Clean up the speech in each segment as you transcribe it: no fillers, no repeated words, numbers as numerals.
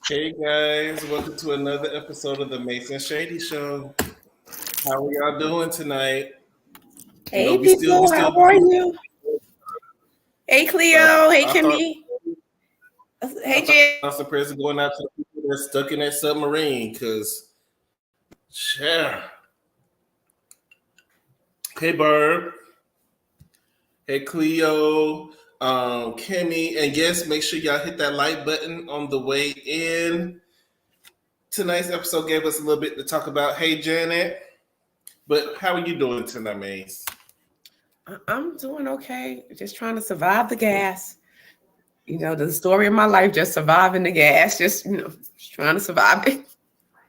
Hey guys, welcome to another episode of the MASE and SHADY show. How are y'all doing tonight? Hey people, how are you? Hey Cleo, hey Kimmy. Hey Jay. Thoughts and prayers going out to the people that's stuck in that submarine, because yeah. Hey Barb. Hey Cleo, Kimmy, and yes, make sure y'all hit that like button on the way in. Tonight's episode gave us a little bit to talk about. Hey Janet, but how are you doing tonight, Mace? I'm doing okay. Just trying to survive the gas. You know, the story of my life, just surviving the gas, just trying to survive it.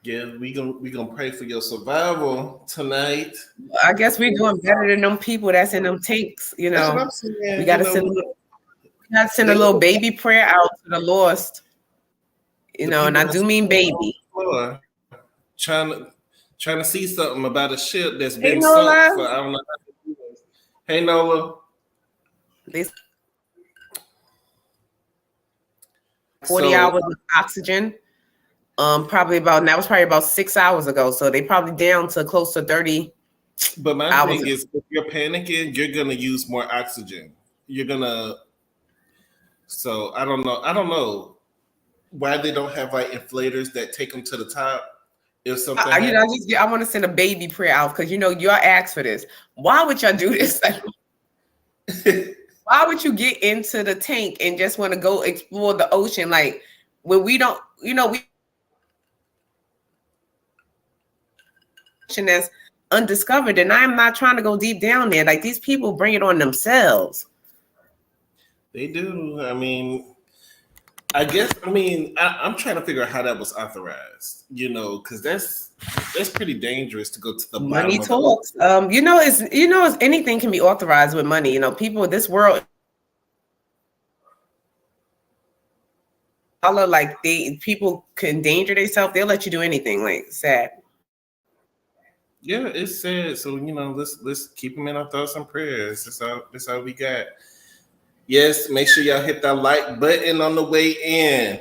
Yeah, we gonna pray for your survival tonight. I guess we're doing better than them people that's in them tanks. You know, That's what I'm saying. We gotta send a little baby prayer out to the lost. You know, and I do mean baby. Trying to see something about a ship that's been sunk for I don't know. Hey Nola. 40 hours of oxygen. That was probably about 6 hours ago. So they probably down to close to 30. But my thing is, if you're panicking, you're gonna use more oxygen. So I don't know why they don't have like inflators that take them to the top. If something I want to send a baby prayer out because y'all asked for this. Why would y'all do this? Why would you get into the tank and just want to go explore the ocean? Like when we don't, that's undiscovered, and I'm not trying to go deep down there. Like these people bring it on themselves. They do. I'm trying to figure out how that was authorized, because that's pretty dangerous to go to the money bottom talks. It's anything can be authorized with money. People in this world, people can endanger themselves. They'll let you do anything. Like sad. Yeah, it's sad. So let's keep them in our thoughts and prayers. That's all we got. Yes, make sure y'all hit that like button on the way in.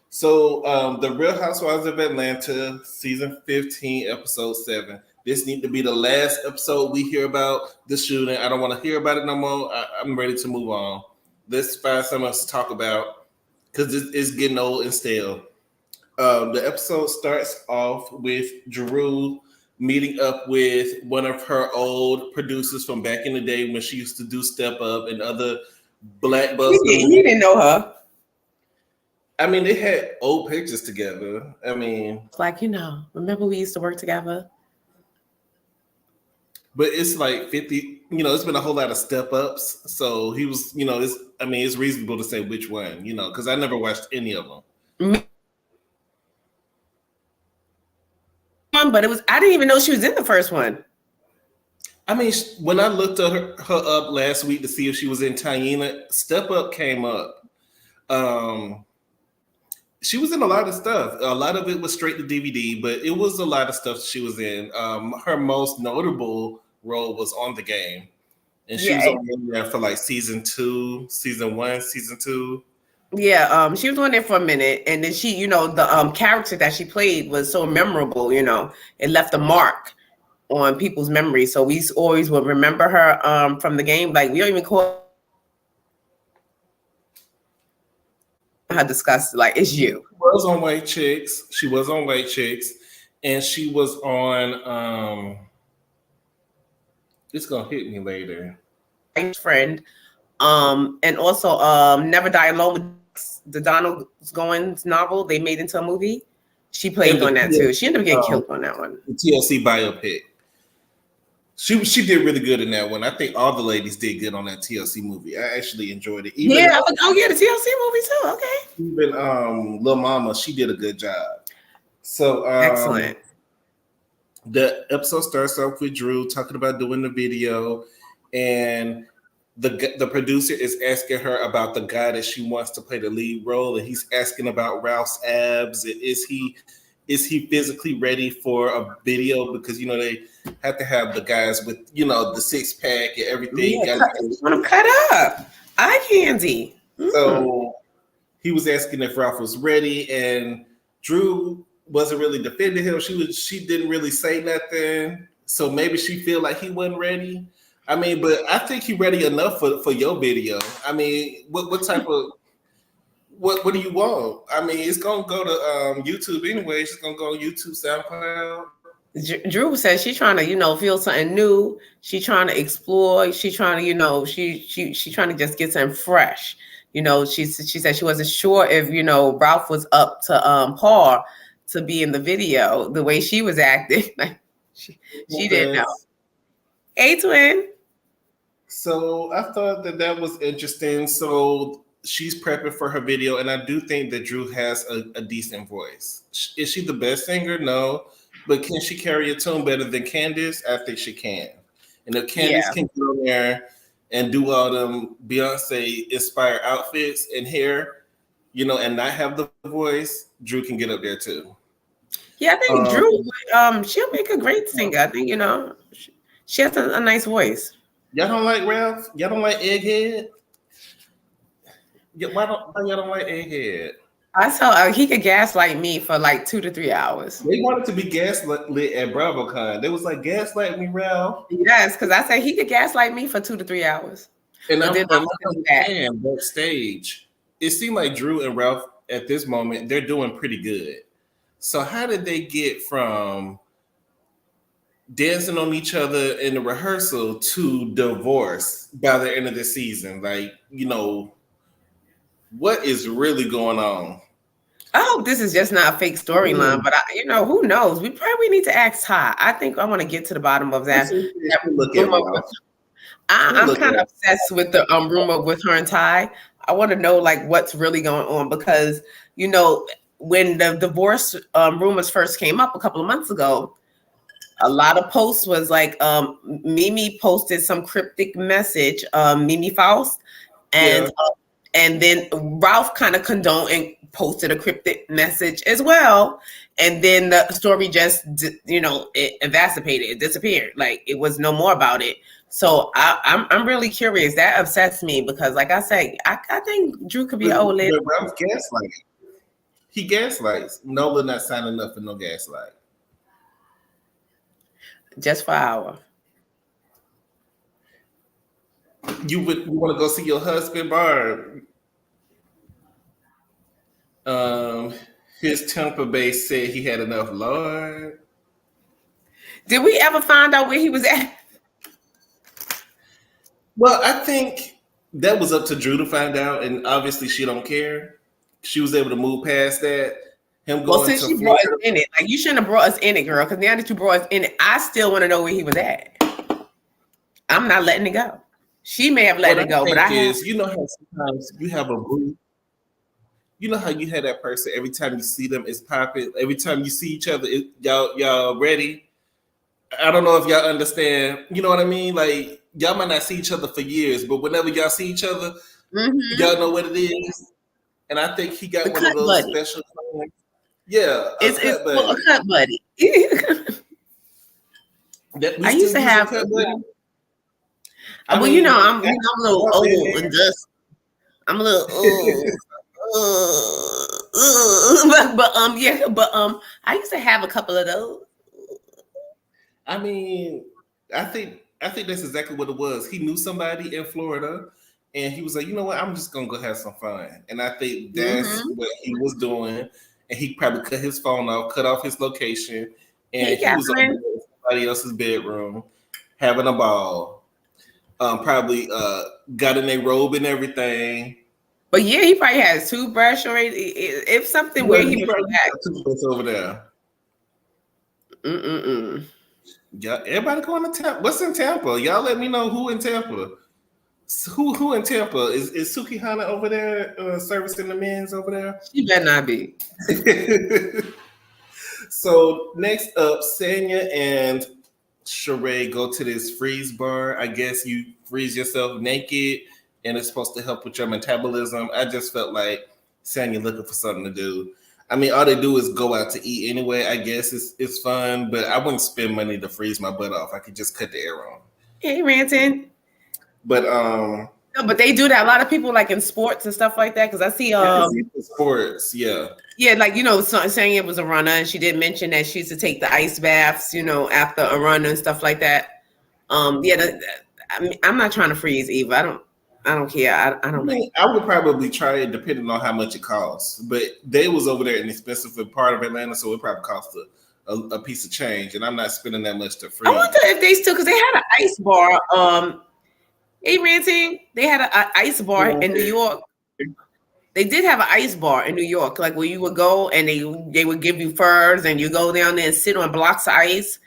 So the Real Housewives of Atlanta, season 15, episode 7. This needs to be the last episode we hear about the shooting. I don't want to hear about it no more. I'm ready to move on. Let's find something else to talk about because it's getting old and stale. The episode starts off with Drew meeting up with one of her old producers from back in the day when she used to do Step Up and other Black Busters. He didn't know her. They had old pictures together. It's like, remember we used to work together? But it's like 50, it's been a whole lot of Step Ups. So he was, it's reasonable to say which one, because I never watched any of them. But I didn't even know she was in the first one. When I looked her up last week to see if she was in Taina, Step Up came up. She was in a lot of stuff. A lot of it was straight to DVD, but it was a lot of stuff she was in. Her most notable role was on The Game. And she was on there for like season 2, season 1, season 2. Yeah, she was on there for a minute, and then she, the character that she played was so memorable, it left a mark on people's memory. So we always will remember her from The Game. Like we don't even call her disgusted. Like it's you. She was on White Chicks. And she was on It's gonna hit me later. Friend. And also Never Die Alone with the Donald Goins novel they made into a movie. She And played on that too. She ended up getting killed on that one. The TLC biopic. She did really good in that one. I think all the ladies did good on that TLC movie. I actually enjoyed it. Even, yeah, oh yeah, the TLC movie too. Okay. Even Lil Mama, she did a good job. So Excellent. The episode starts off with Drew talking about doing the video, and the producer is asking her about the guy that she wants to play the lead role, and he's asking about Ralph's abs. Is he physically ready for a video? Because they have to have the guys with the 6-pack and everything. Yeah, want to cut up eye candy. So he was asking if Ralph was ready, and Drew wasn't really defending him. She didn't really say nothing. So maybe she feel like he wasn't ready. I mean, but I think he ready enough for your video. I mean, what type of what do you want? I mean, it's gonna go to YouTube anyway. It's gonna go on YouTube, SoundCloud. Drew says she's trying to, feel something new. She's trying to explore. She's trying to, she's trying to just get something fresh. She said she wasn't sure if, Ralph was up to par to be in the video the way she was acting. she didn't know. Hey, twin. So I thought that was interesting. So she's prepping for her video, and I do think that Drew has a decent voice. Is she the best singer? No. But can she carry a tune better than Candace? I think she can. And if Candace can go in there and do all them Beyonce inspired outfits and hair, and not have the voice, Drew can get up there too. Yeah, I think Drew, she'll make a great singer. I think, she has a nice voice. Y'all don't like Ralph? Y'all don't like Egghead? Why y'all don't like Egghead? I saw he could gaslight me for like 2 to 3 hours. They wanted to be gaslit at BravoCon. They was like, gaslight me, Ralph. Yes, because I said he could gaslight me for 2 to 3 hours. And I'm backstage. It seemed like Drew and Ralph at this moment, they're doing pretty good. So how did they get from dancing on each other in the rehearsal to divorce by the end of the season? Like, what is really going on? I hope this is just not a fake storyline, but who knows? We probably need to ask Ty. I think I want to get to the bottom of that. I'm kind of obsessed with the rumor with her and Ty. I want to know like what's really going on because when the divorce rumors first came up a couple of months ago, a lot of posts was like Mimi posted some cryptic message, Mimi Faust, and then Ralph kind of condoned and posted a cryptic message as well. And then the story just, it evaporated, it disappeared. Like it was no more about it. So I'm really curious. That upsets me because, like I say, I think Drew could be an old lady. Ralph gaslighting. He gaslights. Nola not signing up for no gaslight. Just for an hour. You want to go see your husband, Barb? His Tampa Bay said he had enough. Lord, did we ever find out where he was at? Well, I think that was up to Drew to find out, and obviously she don't care. She was able to move past that. Him going since you brought us in it, like you shouldn't have brought us in it, girl. Because now that you brought us in it, I still want to know where he was at. I'm not letting it go. She may have let it go, but how sometimes you have a group. You know how you have that person every time you see them, it's popping. Every time you see each other, y'all ready. I don't know if y'all understand. You know what I mean? Like y'all might not see each other for years, but whenever y'all see each other, y'all know what it is. And I think he got one of those special things. Yeah, it's a cut buddy. I used to have. Well, I'm a little old and dust. I'm a little but I used to have a couple of those. I mean, I think that's exactly what it was. He knew somebody in Florida, and he was like, you know what, I'm just gonna go have some fun. And I think that's what he was doing. And he probably cut his phone off, cut off his location, and he was on somebody else's bedroom, having a ball. Probably got in a robe and everything. But yeah, he probably has toothbrush or if something where he probably got toothbrush over there. Yeah, everybody going to Tampa. What's in Tampa? Y'all let me know who in Tampa. Who in Tampa? Is Suki Hana over there servicing the men's over there? She better not be. So next up, Sanya and Sheree go to this freeze bar. I guess you freeze yourself naked and it's supposed to help with your metabolism. I just felt like Sanya looking for something to do. I mean, all they do is go out to eat anyway. I guess it's fun, but I wouldn't spend money to freeze my butt off. I could just cut the air on. Hey, Ranton. But no, but they do that. A lot of people like in sports and stuff like that. Because I see sports, yeah. Yeah, like saying it was a runner, and she did mention that she used to take the ice baths, after a run and stuff like that. Yeah, I'm not trying to freeze either. I don't care. I don't. I would probably try it depending on how much it costs. But they was over there in the expensive part of Atlanta, so it probably cost a piece of change, and I'm not spending that much to freeze. I wonder if they still, because they had an ice bar. Hey, Ranting, they had an ice bar in New York. They did have an ice bar in New York, like where you would go and they would give you furs and you go down there and sit on blocks of ice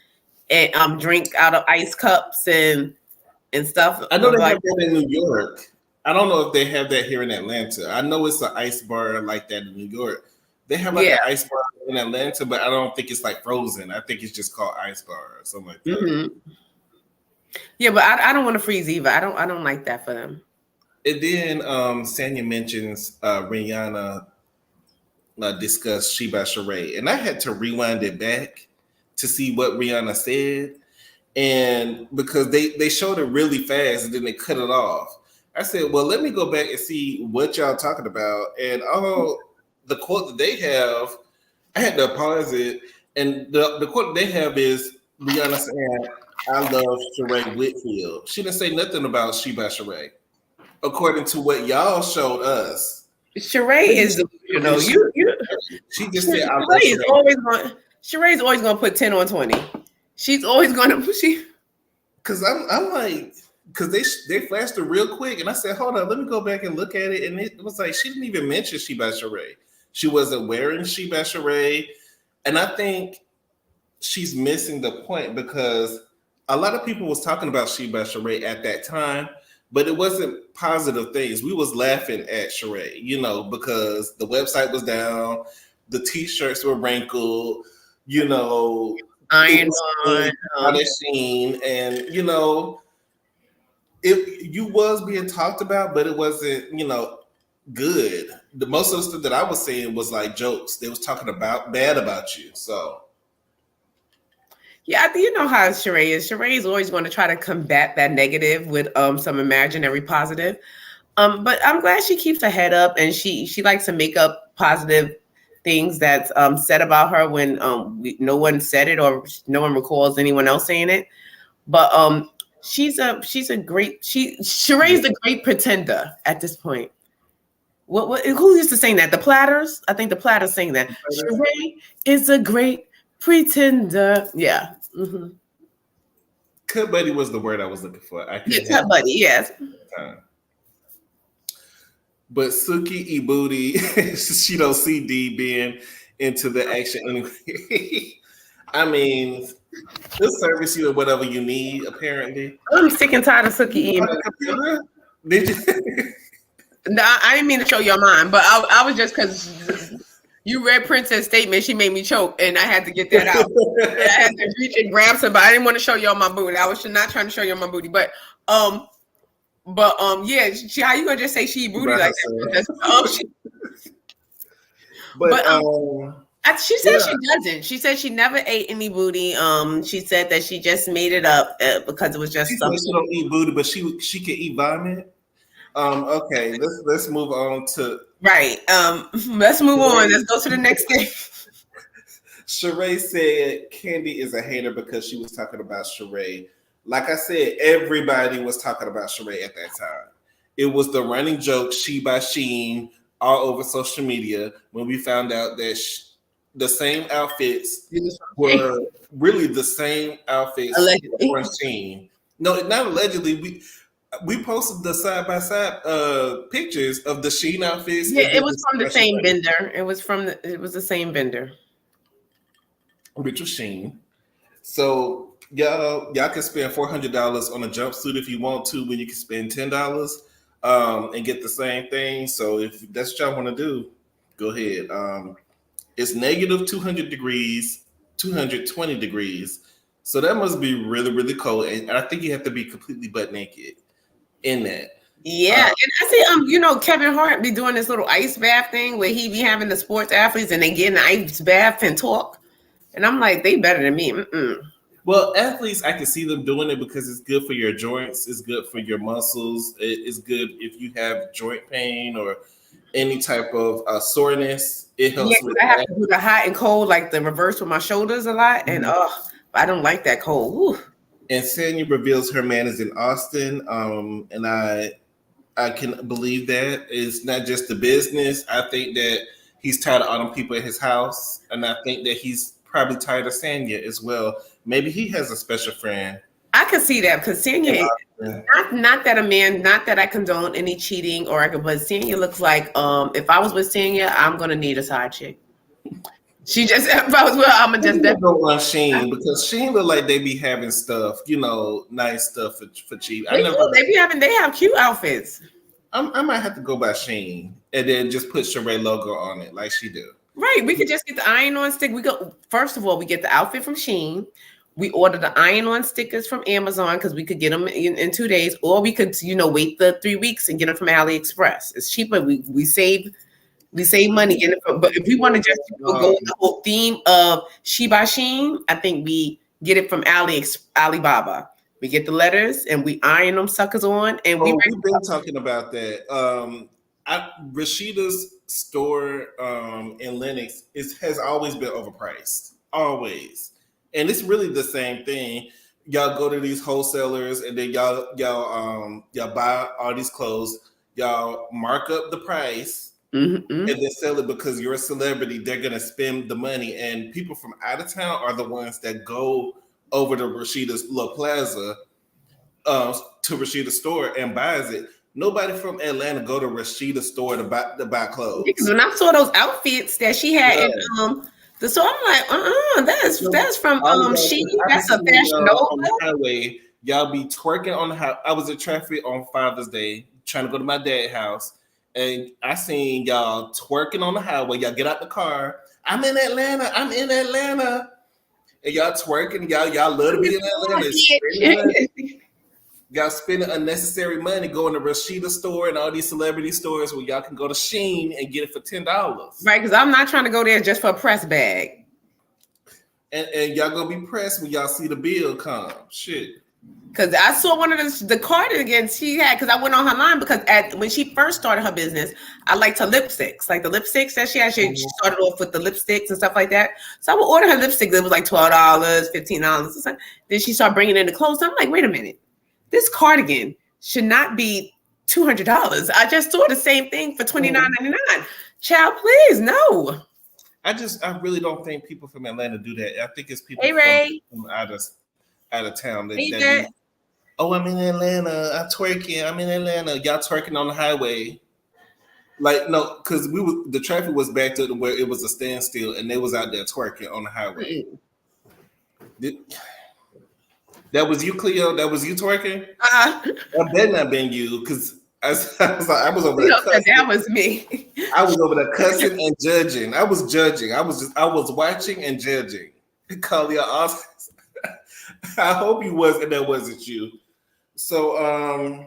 and drink out of ice cups and stuff. I know they have that in New York. I don't know if they have that here in Atlanta. I know it's an ice bar like that in New York. They have like an ice bar in Atlanta, but I don't think it's like frozen. I think it's just called ice bar or something like that. Mm-hmm. Yeah, but I don't want to freeze either. I don't like that for them. And then Sanya mentions Rihanna discussed She by Sheree, and I had to rewind it back to see what Rihanna said, and because they showed it really fast and then they cut it off. I said, well, let me go back and see what y'all talking about, and the quote that they have, I had to pause it, and the quote they have is Rihanna saying, "I love Sheree Whitfield." She didn't say nothing about She by Sheree. According to what y'all showed us, Sheree is, she just said, Sheree's always going to put 10 on 20. She's always going to push you. Because I'm like, because they flashed it real quick. And I said, hold on, let me go back and look at it. And it was like, she didn't even mention She by Sheree. She wasn't wearing She by Sheree. And I think she's missing the point because a lot of people was talking about She by Sheree at that time. But it wasn't positive things. We was laughing at Sheree, because the website was down, the t-shirts were wrinkled, iron on the scene, and you was being talked about, but it wasn't, good. The most of the stuff that I was saying was like jokes. They was talking about bad about you, so. Yeah, you know how Sheree is. Sheree is always going to try to combat that negative with some imaginary positive. But I'm glad she keeps her head up and she likes to make up positive things that's said about her when no one said it or no one recalls anyone else saying it. But Sheree's the great pretender at this point. Who used to sing that? The Platters? I think the Platters sing that. Sheree is a great pretender. Yeah. Mm-hmm. Cut buddy was the word I was looking for. Cut buddy, yes. But Suki E Booty, she don't see D being into the action anyway. I mean, they'll service you with whatever you need, apparently. I'm sick and tired of Suki E. Did you? No, I didn't mean to show your mind, but I was just because you read Princess' statement, she made me choke, and I had to get that out. I had to reach and grab somebody. I didn't want to show y'all my booty. I was not trying to show y'all my booty, but yeah. How you gonna just say she booty like that? She said she doesn't. She said she never ate any booty. She said that she just made it up because it was just something. She don't eat booty, but she can eat vomit. Okay, let's move on to right. Let's move on. Let's go to the next thing. Sheree said Candy is a hater because she was talking about Sheree. Like I said, everybody was talking about Sheree at that time. It was the running joke, She by Sheen, all over social media when we found out that the same outfits were really the same outfits for Sheen. No, not allegedly. We posted the side by side pictures of the Sheen outfits. Yeah, And it then was from the the same vendor. It was the same vendor. which was Sheen. So y'all can spend $400 on a jumpsuit if you want to, when you can spend $10 and get the same thing. So if that's what y'all want to do, go ahead. It's negative 200 degrees, 220 degrees. So that must be really, really cold. And I think you have to be completely butt naked in that. Yeah, and I see Kevin Hart be doing this little ice bath thing where he be having the sports athletes and they get in the ice bath and talk. And I'm like, they better than me. Well, athletes, I can see them doing it because it's good for your joints. It's good for your muscles. It's good if you have joint pain or any type of soreness. It Yeah, helps with I have that. to do the hot and cold, like the reverse with my shoulders a lot. And I don't like that cold. Whew. And Sanya reveals her man is in Austin. And I can believe that. It's not just the business. I think that he's tired of all them people at his house. And I think that he's probably tired of Sanya as well. Maybe he has a special friend. I can see that because Sanya, not that a man, not that I condone any cheating but Sanya looks like if I was with Sanya, I'm gonna need a side chick. She just if I was with her, I'm gonna just go on Sheen because Sheen look like they be having stuff, nice stuff for cheap. They have cute outfits. I might have to go by Sheen and then just put Sheree logo on it like she do. Right, we could just get the iron-on stick. First of all, we get the outfit from Shein. We order the iron-on stickers from Amazon because we could get them in 2 days, or we could, wait the 3 weeks and get them from AliExpress. It's cheaper. We save money. But if we want to just go with the whole theme of She by Shein, I think we get it from Alibaba. We get the letters and we iron them suckers on, and we've been talking about that. Rashida's store in Lenox has always been overpriced, always, and it's really the same thing. Y'all go to these wholesalers and then y'all buy all these clothes. Y'all mark up the price and then sell it because you're a celebrity. They're gonna spend the money, and people from out of town are the ones that go over to Rashida's La Plaza to Rashida's store and buys it. Nobody from Atlanta go to Rashida's store to buy clothes. Because when I saw those outfits that she had in the store, I'm like, that's from Shein. That's a Fashion Nova. On the highway, y'all be twerking on the highway. I was in traffic on Father's Day trying to go to my dad's house, and I seen y'all twerking on the highway. Y'all get out the car. I'm in Atlanta. And y'all twerking. Y'all love to be in Atlanta. Y'all spending unnecessary money going to Rashida store and all these celebrity stores where y'all can go to Shein and get it for $10. Right, because I'm not trying to go there just for a press bag. And y'all gonna be pressed when y'all see the bill come. Shit. Because I saw one of the cardigans she had, because I went on her line because when she first started her business, I liked her lipsticks. Like the lipsticks that she had, she started off with the lipsticks and stuff like that. So I would order her lipsticks. It was like $12, $15. Then she started bringing in the clothes. I'm like, wait a minute. This cardigan should not be $200. I just saw the same thing for $29.99. Child, please, no. I really don't think people from Atlanta do that. I think it's people from out of town that I'm in Atlanta. I'm twerking. I'm in Atlanta. Y'all twerking on the highway. Like, no, because the traffic was back to where it was a standstill and they was out there twerking on the highway. That was you, Cleo? That was you twerking? That better not been you, because I was over there cussing. That was me. I was over there cussing and judging. I was judging. I was watching and judging. Call awesome. I hope you was, and that wasn't you. So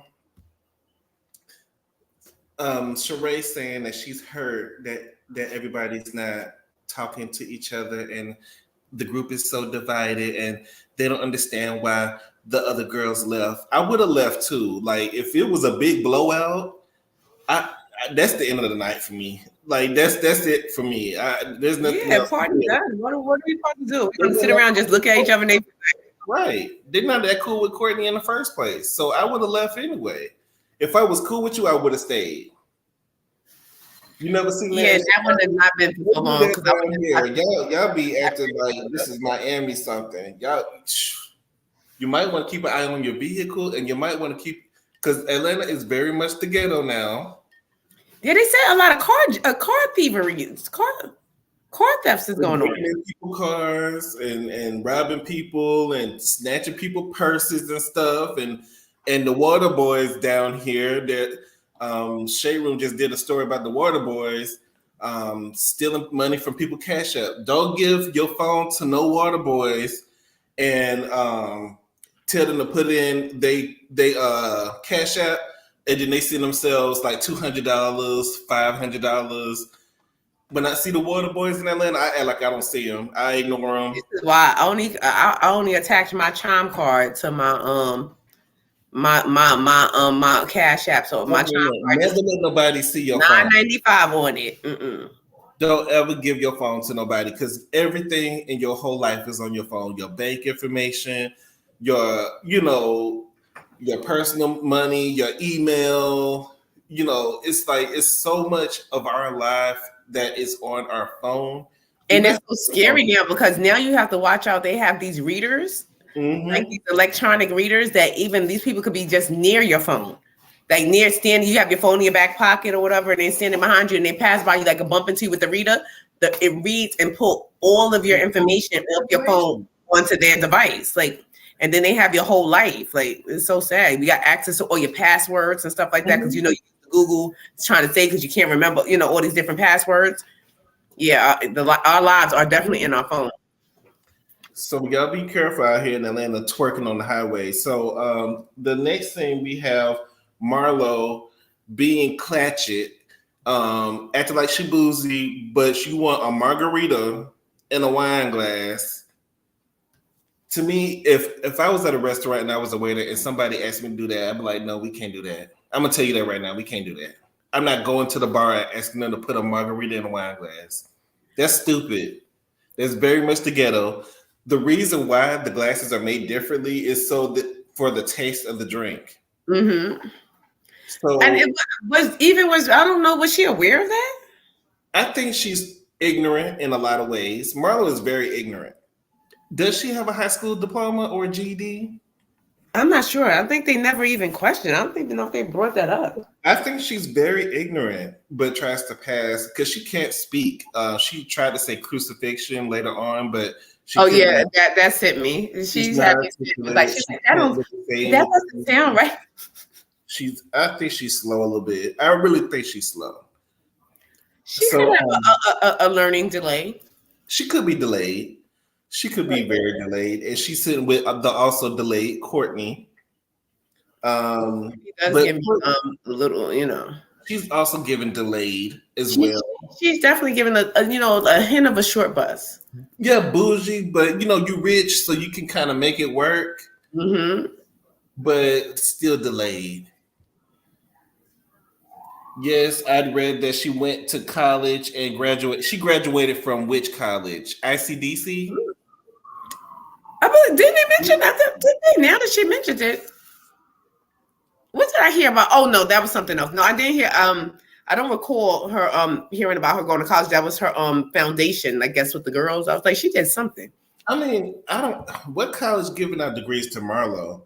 Sheree saying that she's heard that everybody's not talking to each other and the group is so divided and they don't understand why the other girls left. I would have left too. Like if it was a big blowout, that's the end of the night for me. Like that's it for me. There's nothing else. Party done. What are we supposed to do? We're gonna sit around just look at each other and they right. They're not that cool with Courtney in the first place. So I would have left anyway. If I was cool with you, I would have stayed. You never seen that? Yeah, that one has not been for so long. Y'all be acting like this is Miami something. Y'all You might want to keep an eye on your vehicle, and you might want to keep because Atlanta is very much the ghetto now. Yeah, they said a lot of car thievery, car thefts is going on. Breaking in people's cars and robbing people and snatching people purses and stuff. And the water boys down here that Shade Room just did a story about the water boys stealing money from people cash app. Don't give your phone to no water boys and tell them to put in they cash app, and then they send themselves like $200, $500. When I see the water boys in Atlanta, I act like I don't see them. I ignore them. This is why I only attach my chime card to my my cash app. So my chime card Never let nobody see your phone. $9.95 on it. Mm-mm. Don't ever give your phone to nobody because everything in your whole life is on your phone. Your bank information, your personal money, your email. It's like it's so much of our life that is on our phone. And it's so scary now because now you have to watch out. They have these readers, like these electronic readers that even these people could be just near your phone. Like near standing, you have your phone in your back pocket or whatever, and they're standing behind you and they pass by you like a bump into you with the reader. It reads and pull all of your information off your phone onto their device. Like, and then they have your whole life. Like, it's so sad. We got access to all your passwords and stuff like that because Google is trying to say because you can't remember, all these different passwords. Yeah, our lives are definitely in our phone. So we gotta be careful out here in Atlanta twerking on the highway. So the next thing we have MARROW being clatchet, acting like she boozy, but she want a margarita in a wine glass. To me, if I was at a restaurant and I was a waiter and somebody asked me to do that, I'd be like, no, we can't do that. I'm gonna tell you that right now. We can't do that. I'm not going to the bar and asking them to put a margarita in a wine glass. That's stupid. That's very much the ghetto. The reason why the glasses are made differently is so that for the taste of the drink. Mm-hmm. So, and it was I don't know, was she aware of that? I think she's ignorant in a lot of ways. MARROW is very ignorant. Does she have a high school diploma or a GED? I'm not sure. I think they never even questioned. I don't think they brought that up. I think she's very ignorant, but tries to pass because she can't speak. She tried to say crucifixion later on, but she that sent me. She's happy. Like that doesn't sound right. I think she's slow a little bit. I really think she's slow. She could have a learning delay. She could be delayed. She could be very delayed, and she's sitting with the also delayed Courtney. She does give me a little, She's also given delayed as well. She's definitely given a hint of a short bus. Yeah, bougie, but you rich, so you can kind of make it work. Mm-hmm. But still delayed. Yes, I'd read that she went to college and graduated. She graduated from which college? ICDC? I believe, didn't they mention that? Did they? Now that she mentioned it. What did I hear about? Oh no, that was something else. No, I didn't hear. I don't recall her hearing about her going to college. That was her foundation, I guess, with the girls. I was like, she did something. I mean, what college giving out degrees to MARROW?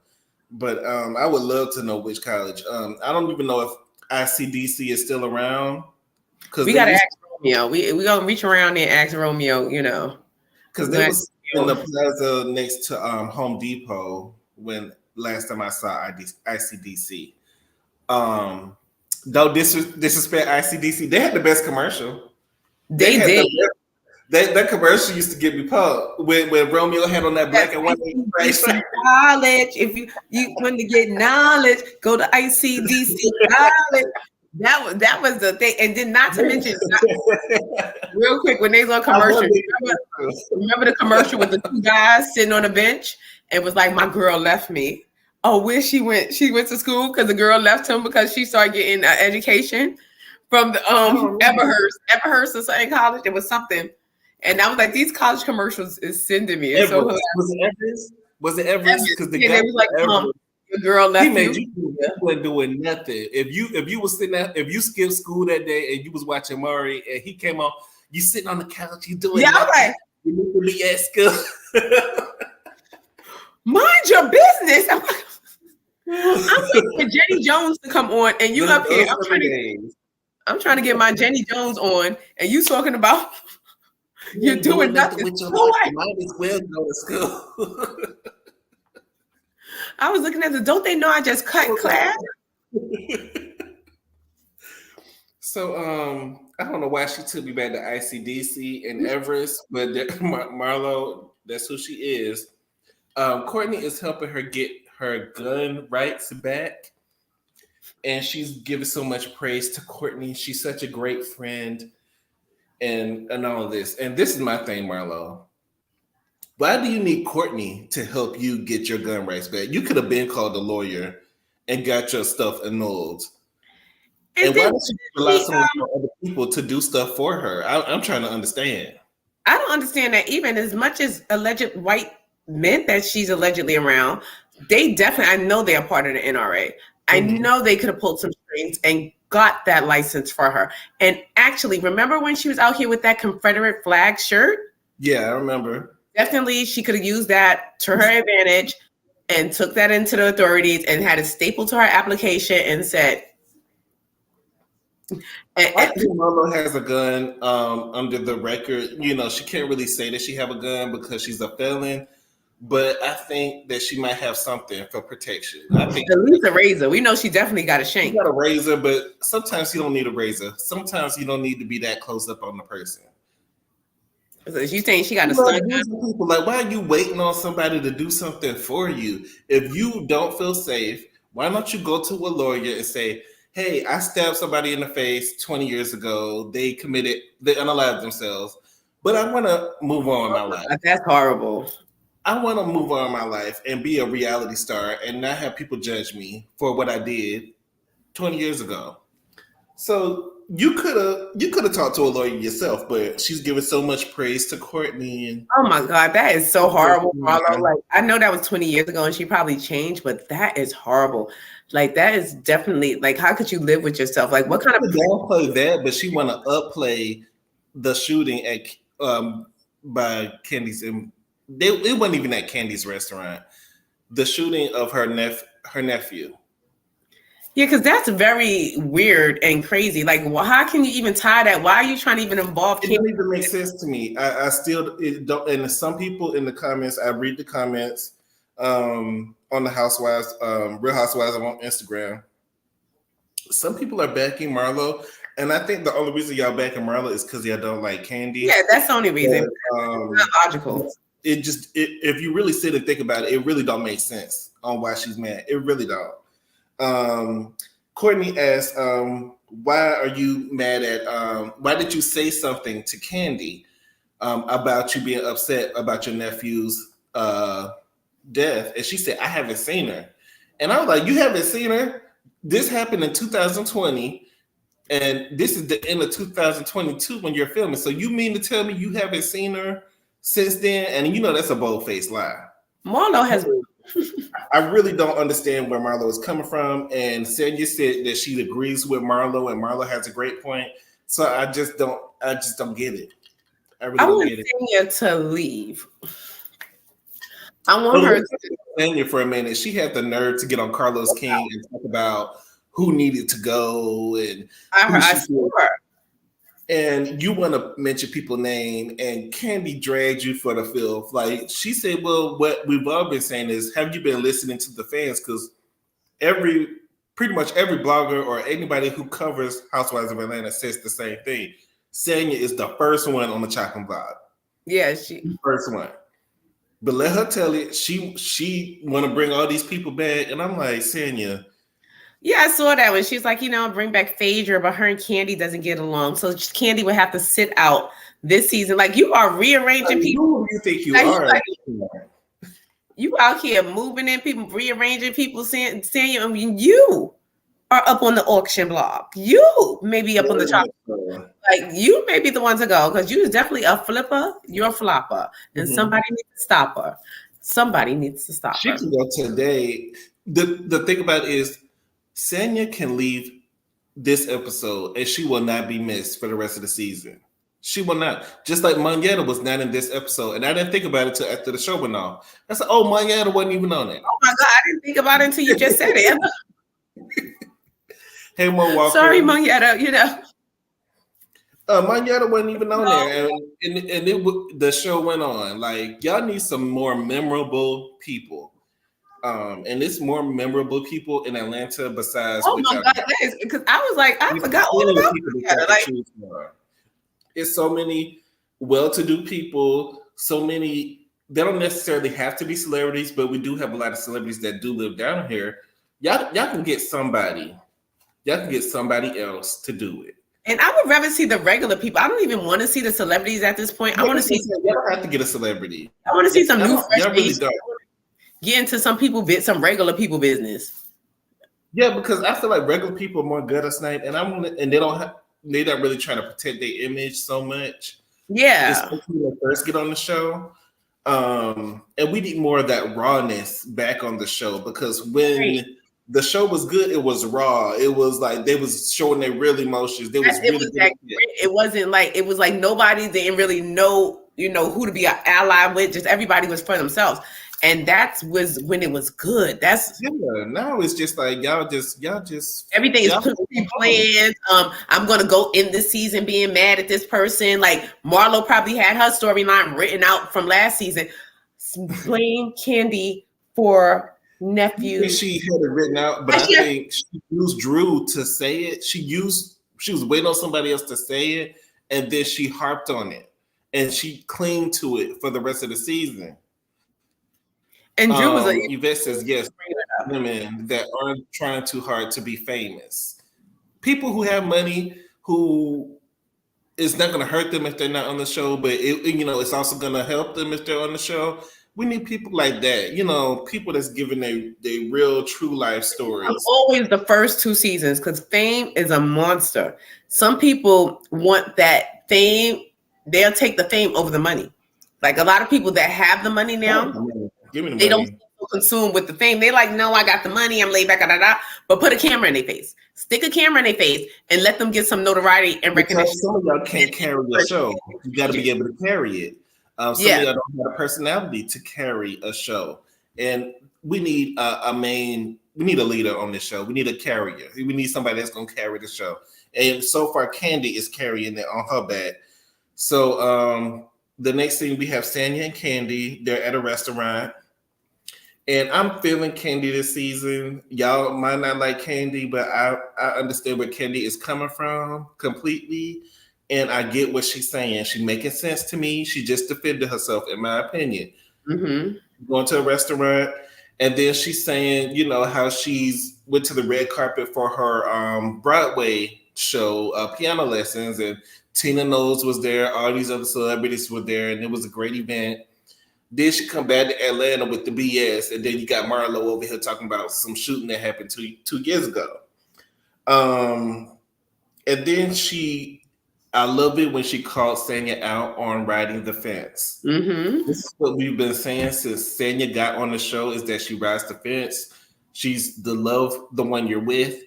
But I would love to know which college. I don't even know if ICDC is still around. We gotta ask Romeo. We gonna reach around there and ask Romeo, Because they was in the plaza next to Home Depot when last time I saw ICDC. Don't disrespect ICDC. They had the best commercial. They did. That commercial used to get me pumped when Romeo had on that black and white. College. If you want to get knowledge, go to ICDC college. That was the thing. And then not to mention, real quick, when they was on commercial, remember the commercial with the two guys sitting on a bench and was like, my girl left me. Oh, where she went? She went to school because the girl left him because she started getting education from the Everhurst or something college. It was something. And I was like, these college commercials is sending me. Was it Everest? Was it Everest? Because the guy was like, your girl left he made you wasn't doing nothing. If you was sitting there, if you skipped school that day and you was watching Maury and he came on, you sitting on the couch, you doing nothing. Right. You need to be at school. Mind your business. I'm waiting for Jenny Jones to come on, and you up here. I'm trying to get my Jenny Jones on, and you talking about you're doing nothing. With your life. You might as well go to school. I was looking at don't they know I just cut class? So I don't know why she took me back to ICDC and Everest, but Marlo, that's who she is. Courtney is helping her get her gun rights back, and she's giving so much praise to Courtney. She's such a great friend, and all of this. And this is my thing, Marlo. Why do you need Courtney to help you get your gun rights back? You could have been called a lawyer and got your stuff annulled. And why does she rely so much on other people to do stuff for her? I'm trying to understand. I don't understand that. Even as much as alleged white men that she's allegedly around, they definitely, I know they are part of the NRA. I know they could have pulled some strings and got that license for her. And actually, remember when she was out here with that Confederate flag shirt? Yeah, I remember. Definitely, she could have used that to her advantage and took that into the authorities and had it stapled to her application and said, I think Marlo has a gun under the record. You know, she can't really say that she have a gun because she's a felon, but I think that she might have something for protection. I think at least a razor. We know she definitely got a shank. She got a razor, but sometimes you don't need a razor. Sometimes you don't need to be that close up on the person. So you saying she got a stun gun? People like, why are you waiting on somebody to do something for you? If you don't feel safe, why don't you go to a lawyer and say, hey, I stabbed somebody in the face 20 years ago. They unalived themselves, but I want to move on in my life. That's horrible. I want to move on in my life and be a reality star and not have people judge me for what I did 20 years ago. So you could have talked to a lawyer yourself, but she's giving so much praise to Courtney. And oh my God, that is so horrible, Marlo. Like, I know that was 20 years ago and she probably changed, but that is horrible. Like, that is definitely, like, how could you live with yourself? Like, what kind of downplay that? But she want to upplay the shooting at by Candy's. It wasn't even at Candy's restaurant. The shooting of her nephew. Yeah, because that's very weird and crazy. Like, well, how can you even tie that? Why are you trying to even involve Candy? It doesn't even make sense to me. I still don't. And some people in the comments, I read the comments on the Housewives, Real Housewives on Instagram. Some people are backing Marlo, and I think the only reason y'all backing Marlo is because y'all don't like Candy. Yeah, that's the only reason. It's not logical. If you really sit and think about it, it really don't make sense on why she's mad. It really don't. Courtney asked, why are you mad at, why did you say something to Candy about you being upset about your nephew's death? And she said, I haven't seen her. And I was like, you haven't seen her? This happened in 2020. And this is the end of 2022 when you're filming. So you mean to tell me you haven't seen her since then? And you know that's a bold-faced lie. Marlo has... I really don't understand where Marlo is coming from. And Senya said that she agrees with Marlo, and Marlo has a great point. So I just don't get it. I really don't get it. I want Senya to leave. I want her to Senya for a minute. She had the nerve to get on Carlos King and talk about who needed to go, and I swore. And you want to mention people's name, and Candy dragged you for the filth. Like she said, well, what we've all been saying is, have you been listening to the fans? Because pretty much every blogger or anybody who covers Housewives of Atlanta says the same thing. Senya is the first one on the chopping block. Yeah, she first one. But let her tell it. She want to bring all these people back, and I'm like, Senya. Yeah, I saw that when she's like, bring back Phaedra, but her and Candy doesn't get along. So Candy would have to sit out this season. Like, you are rearranging people. Who you think you are? Like, you out here moving in people, rearranging people, saying you are up on the auction block. You may be up on the top. Like, you may be the one to go because you're definitely a flipper. You're a flopper. And somebody needs to stop her. Somebody needs to stop her. She can go today. The thing about it is, Senya can leave this episode and she will not be missed for the rest of the season. She will not. Just like Monyetta was not in this episode, and I didn't think about it till after the show went off. I said, "Oh, Monyetta wasn't even on it." Oh my God, I didn't think about it until you just said it. Hey, Mo Walker. Sorry, Monyetta. You know, Monyetta wasn't even on there, and the show went on. Like, y'all need some more memorable people. And it's more memorable people in Atlanta besides. oh my God, because I was like, I forgot all about Monyetta. Like, it's so many well-to-do people, so many. They don't necessarily have to be celebrities, but we do have a lot of celebrities that do live down here. Y'all can get somebody. Y'all can get somebody else to do it. and I would rather see the regular people. I don't even want to see the celebrities at this point. I want to see. You don't have to get a celebrity. I want to see some new fresh Y'all really don't. Get into some regular people business. Yeah, because I feel like regular people are more gutter snipe, and they're not really trying to protect their image so much. Yeah, especially when they first get on the show. And we need more of that rawness back on the show, because when the show was good, it was raw. It was like they was showing their real emotions. It was like nobody didn't really know, who to be an ally with. Just everybody was for themselves. And that was when it was good. Now it's just like y'all just everything is pre-planned. I'm gonna go in this season being mad at this person. Like Marlo probably had her storyline written out from last season. Blame Candy for nephew. She had it written out, but I think she used Drew to say it. She was waiting on somebody else to say it, and then she harped on it, and she clung to it for the rest of the season. And Drew was Yvette says yes, women that aren't trying too hard to be famous. People who have money, who it's not going to hurt them if they're not on the show, but it's also going to help them if they're on the show. We need people like that, people that's giving their real true life stories. I'm always the first 2 seasons, because fame is a monster. Some people want that fame. They'll take the fame over the money. Like a lot of people that have the money now, they don't feel consumed with the fame. They like, no, I got the money. I'm laid back, but put a camera in their face. Stick a camera in their face and let them get some notoriety and recognition. Some of y'all can't carry a show. You got to be able to carry it. Some of y'all don't have a personality to carry a show. And we need we need a leader on this show. We need a carrier. We need somebody that's going to carry the show. And so far, Candy is carrying it on her back. So the next thing, we have Sanya and Candy. They're at a restaurant. And I'm feeling Candy this season. Y'all might not like Candy, but I understand where Candy is coming from completely. And I get what she's saying. She's making sense to me. She just defended herself, in my opinion. Mm-hmm. Going to a restaurant. And then she's saying, how she's went to the red carpet for her Broadway show, piano lessons. And Tina Knowles was there. All these other celebrities were there. And it was a great event. Then she come back to Atlanta with the BS, and then you got Marlo over here talking about some shooting that happened two years ago. And then I love it when she called Sanya out on riding the fence. Mm-hmm. This is what we've been saying since Sanya got on the show, is that she rides the fence. She's the one you're with.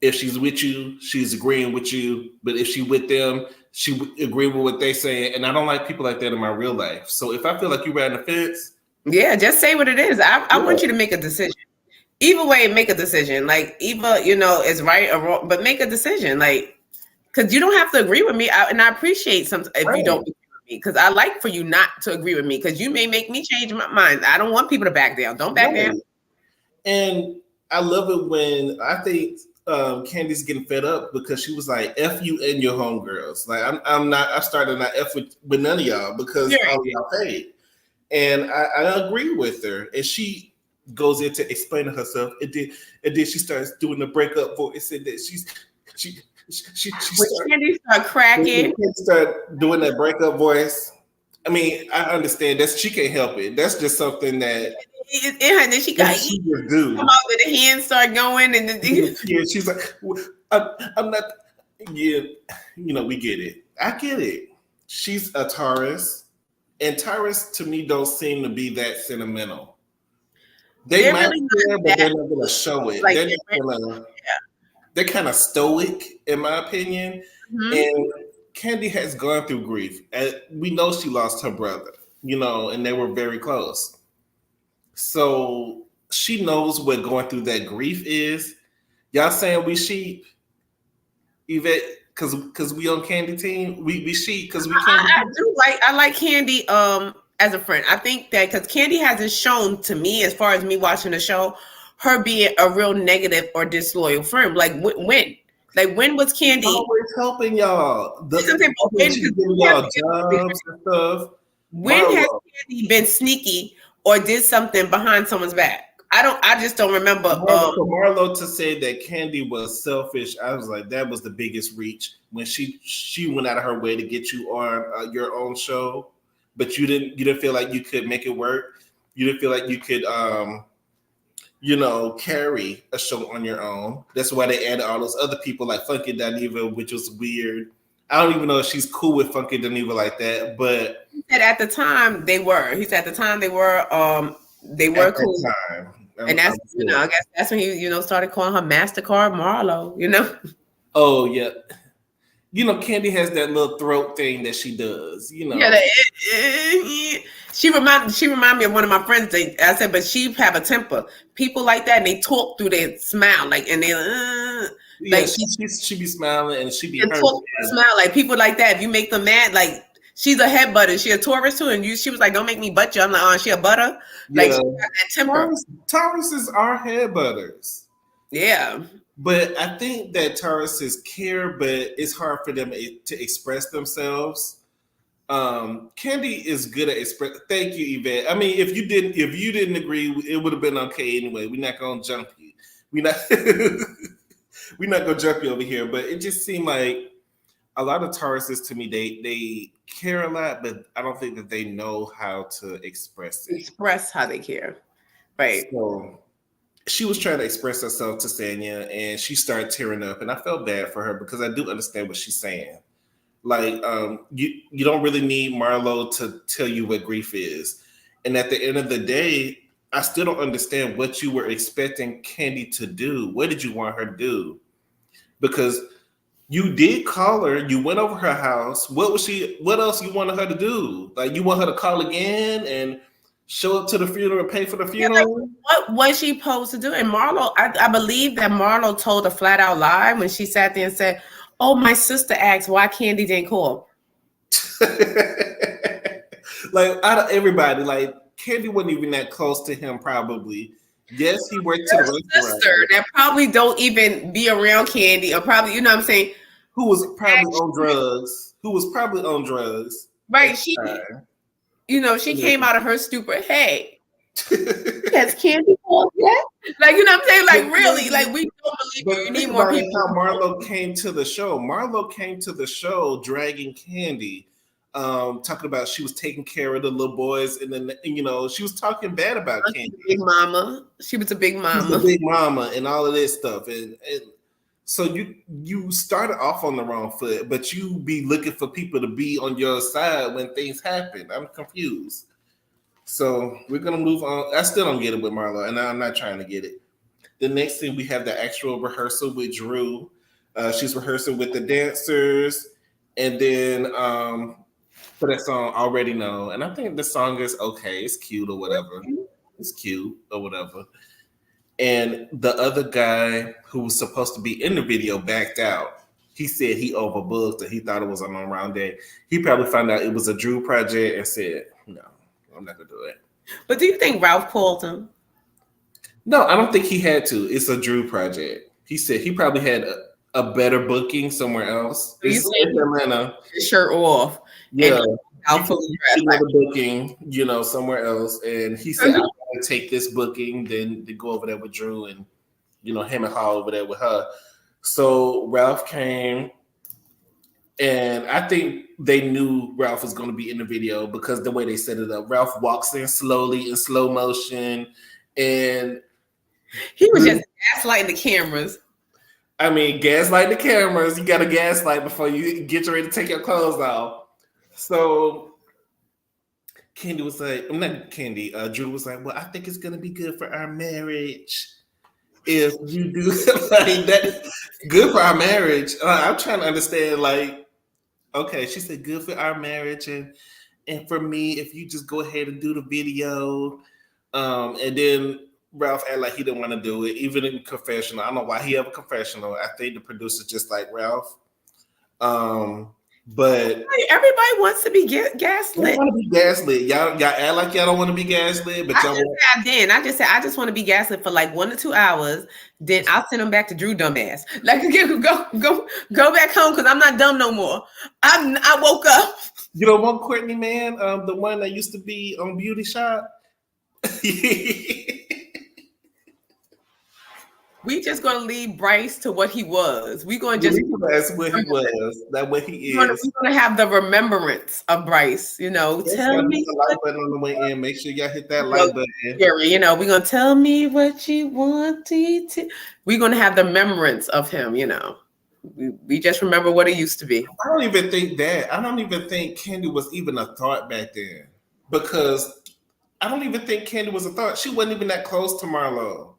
If she's with you, she's agreeing with you. But if she with them, she agree with what they say. And I don't like people like that in my real life. So if I feel like you're riding the fence. Yeah, just say what it is. I want you to make a decision. Either way, make a decision. Like, either, is right or wrong, but make a decision. Like, because you don't have to agree with me. And I appreciate if you don't agree with me, because I like for you not to agree with me, because you may make me change my mind. I don't want people to back down. Don't back down. And I love it when I think Candy's getting fed up, because she was like, F you and your homegirls. Like, I started not F with none of y'all, because all of y'all paid. And I agree with her. And she goes into explaining herself. And then she starts doing the breakup voice. And then she Candy start cracking. Start doing that breakup voice. I mean, I understand that she can't help it. That's just something that and then she got come out with the hands start going, and then she's like, I'm not. Yeah, we get it. I get it. She's a Taurus, and Taurus to me don't seem to be that sentimental. They might really care, but they're not going to show it. Like, they're kind of stoic, in my opinion. Mm-hmm. And Candy has gone through grief. And we know she lost her brother, and they were very close. So she knows what going through that grief is. Y'all saying we sheep, Yvette, because we on Candy team. We sheep because we can't. I like Candy as a friend. I think that because Candy hasn't shown to me, as far as me watching the show, her being a real negative or disloyal friend. Like when was Candy always helping y'all? Giving y'all jobs and stuff. When has Candy been sneaky or did something behind someone's back? I just don't remember. For Marlo to say that Candy was selfish, I was like, that was the biggest reach when she went out of her way to get you on your own show, but you didn't feel like you could make it work. You didn't feel like you could carry a show on your own. That's why they added all those other people like Funky Dineva, which was weird. I don't even know if she's cool with Funky Dineva like that, but he said at the time they were. He said at the time they were cool. And that's I guess that's when he started calling her MasterCard Marlo. Oh yeah. Candy has that little throat thing that she does. Yeah, she remind me of one of my friends. I said, but she have a temper. People like that, and they talk through their smile, like, and they she be smiling and she be talk through the smile like people like that. If you make them mad, like she's a head butter. She a Taurus too, and she was like, "Don't make me butt you." I'm like, "Oh, she a butter." Like she got that temper. Tauruses are head butters. Yeah. But I think that Tauruses care, but it's hard for them to express themselves. Candy is good at express. Thank you, Yvette. I mean, if you didn't agree, it would have been okay anyway. We're not gonna jump you. We're not gonna jump you over here. But it just seemed like a lot of Tauruses to me, they care a lot, but I don't think that they know how to express it. Express how they care, right? So she was trying to express herself to Sanya, and she started tearing up, and I felt bad for her because I do understand what she's saying. Like, you don't really need Marlo to tell you what grief is, and at the end of the day, I still don't understand what you were expecting Candy to do. What did you want her to do? Because you did call her, you went over her house. What else you wanted her to do? Like, you want her to call again and show up to the funeral and pay for the funeral? Yeah, like, what was she supposed to do? And Marlo, I believe that Marlo told a flat out lie when she sat there and said, "Oh, my sister asked why Candy didn't call." Like, out of everybody, like, Candy wasn't even that close to him, probably. Yes, he worked to the restaurant. Sister that probably don't even be around Candy, or probably, you know what I'm saying? Who was probably on drugs. Right. She came out of her stupor. Hey, has Candy called yet? Like, you know what I'm saying? Like, really? Like, we don't believe you need more people. How Marlo came to the show. Marlo came to the show dragging Candy. Talking about she was taking care of the little boys, and then she was talking bad about Candy. Big mama. She was a big mama. She was a big mama, and all of this stuff, and so you started off on the wrong foot, but you be looking for people to be on your side when things happen. I'm confused. So we're gonna move on. I still don't get it with Marlo, and I'm not trying to get it. The next thing, we have the actual rehearsal with Drew. She's rehearsing with the dancers, and then for that song Already Know. And I think the song is okay. It's cute or whatever. It's cute or whatever. And the other guy who was supposed to be in the video backed out. He said he overbooked and he thought it was an on-round day. He probably found out it was a Drew project and said, no, I'm not going to do it. But do you think Ralph called him? No, I don't think he had to. It's a Drew project. He said he probably had a better booking somewhere else. It's Atlanta. Shirt off. Yeah. Another booking, somewhere else. And he said, I'm going to take this booking, then to go over there with Drew and, him and Hall over there with her. So Ralph came, and I think they knew Ralph was going to be in the video because the way they set it up. Ralph walks in slowly in slow motion, and he was just gaslighting the cameras. I mean, gaslight the cameras. You got to gaslight before you get ready to take your clothes off. So Candy was like, not Candy, Drew was like, well, I think it's going to be good for our marriage if you do like that. Good for our marriage. I'm trying to understand, like, Okay, she said, good for our marriage, and for me, if you just go ahead and do the video. And then Ralph acted like he didn't want to do it, even in confessional. I don't know why he have a confessional. I think the producer just like Ralph. But Everybody wants to be I gaslit. want to be gaslit. Y'all act like y'all don't want to be gaslit, but y'all want. I just said I just want to be gaslit for like 1 to 2 hours. Then I'll send them back to Drew dumbass. Like go back home because I'm not dumb no more. I woke up. You know one Courtney man, the one that used to be on Beauty Shop. We just gonna leave Bryce to what he was. We gonna just that's what he was. That's what he is. We're gonna have the remembrance of Bryce. You know, tell me. The like button on the way in. Make sure y'all hit that like button. You know, we're gonna tell me what you want to. We're gonna have the remembrance of him. You know, we just remember what it used to be. I don't even think that. I don't even think Candy was even a thought back then, because I don't even think Candy was a thought. She wasn't even that close to Marlo.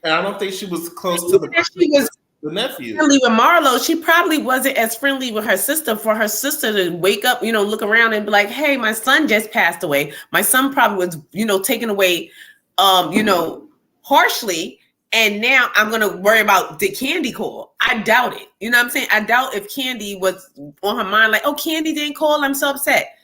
And I don't think she was close to the nephew. Friendly with Marlo, she probably wasn't as friendly with her sister. For her sister to wake up, you know, look around and be like, "Hey, my son just passed away." My son probably was, you know, taken away, you know, harshly. And now I'm gonna worry about the Candy call. I doubt it. You know what I'm saying? I doubt if Candy was on her mind, like, "Oh, Candy didn't call. I'm so upset."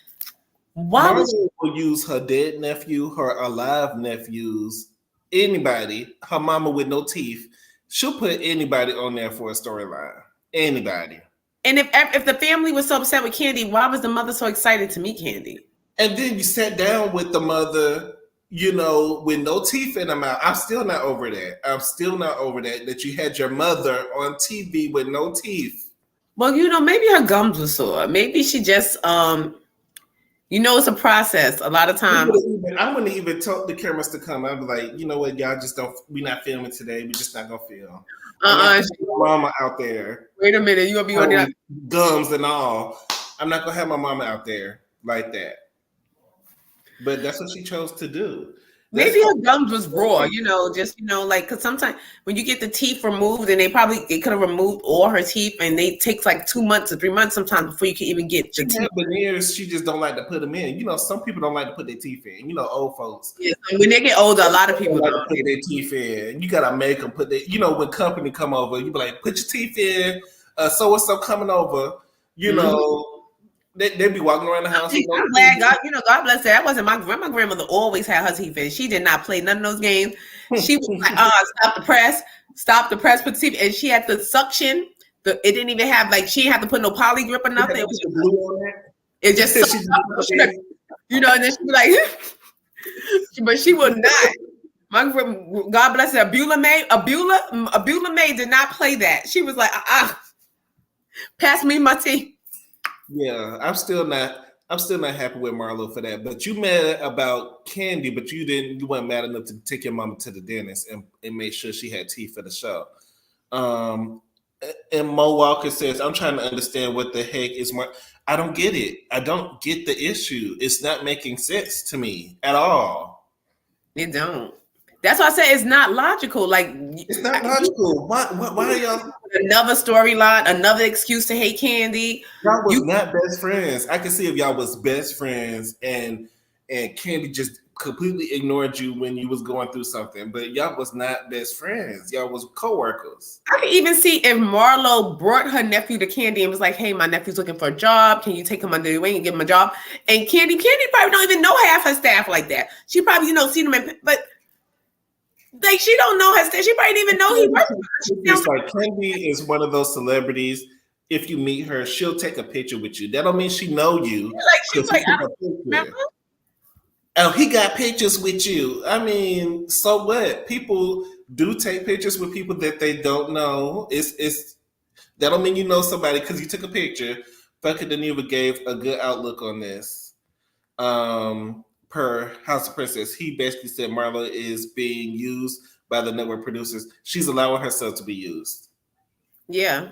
Why would Marlo will use her dead nephew, her alive nephews, anybody, her mama with no teeth. She'll put anybody on there for a storyline. Anybody. And if the family was so upset with Candy, why was the mother so excited to meet Candy? And then you sat down with the mother, you know, with no teeth in her mouth. I'm still not over that. I'm still not over that you had your mother on TV with no teeth. Well, you know, maybe her gums were sore. Maybe she just you know, it's a process. A lot of times, I wouldn't even tell the cameras to come. I'd be like, you know what, y'all just don't. We're not filming today. We're just not gonna film. Mama out there. Wait a minute, you gonna be on that gums and all. I'm not gonna have my mama out there like that. But that's what she chose to do. Maybe her gums was raw, you know, just, you know, like, because sometimes when you get the teeth removed, and they could have removed all her teeth, and they take like 2 months or 3 months sometimes before you can even get the teeth. Veneers, she just don't like to put them in. You know, some people don't like to put their teeth in. You know, old folks. Yeah, when they get older, a lot of people don't like to put their teeth in. You gotta make them put their. You know, when company come over, you be like, put your teeth in. So and so coming over. You know. They be walking around the house. I'm glad God, you know, God bless her. That wasn't my grandmother. Always had her teeth in. She did not play none of those games. She was like, stop the press, put the teeth, and she had the suction. It didn't even have like she didn't have to put no poly grip or nothing. It was just glue on it. It just you know, and then she'd be like, but she would not. My God bless her. Abula May did not play that. She was like, pass me my teeth. Yeah, I'm still not happy with Marlo for that. But you mad about Candy, but you weren't mad enough to take your mama to the dentist and make sure she had teeth for the show. And Mo Walker says, I'm trying to understand what the heck is more. I don't get it. I don't get the issue. It's not making sense to me at all. It don't. That's why I say it's not logical. Like, it's not logical. Why are y'all another storyline, another excuse to hate Candy? Y'all was not best friends. I can see if y'all was best friends and Candy just completely ignored you when you was going through something, but y'all was not best friends. Y'all was co-workers. I can even see if Marlo brought her nephew to Candy and was like, "Hey, my nephew's looking for a job. Can you take him under your wing and give him a job?" And Candy probably don't even know half her staff like that. She probably, you know, seen them, but like she don't know her staff. She probably didn't even know he worked. It's like Candy is one of those celebrities. If you meet her, she'll take a picture with you. That don't mean she know you. Like she's like, I don't remember. Oh, he got pictures with you. I mean, so what? People do take pictures with people that they don't know. It's that don't mean you know somebody because you took a picture. Fucking Deneva gave a good outlook on this. Per House of Princess, he basically said Marlo is being used by the network producers. She's allowing herself to be used. Yeah,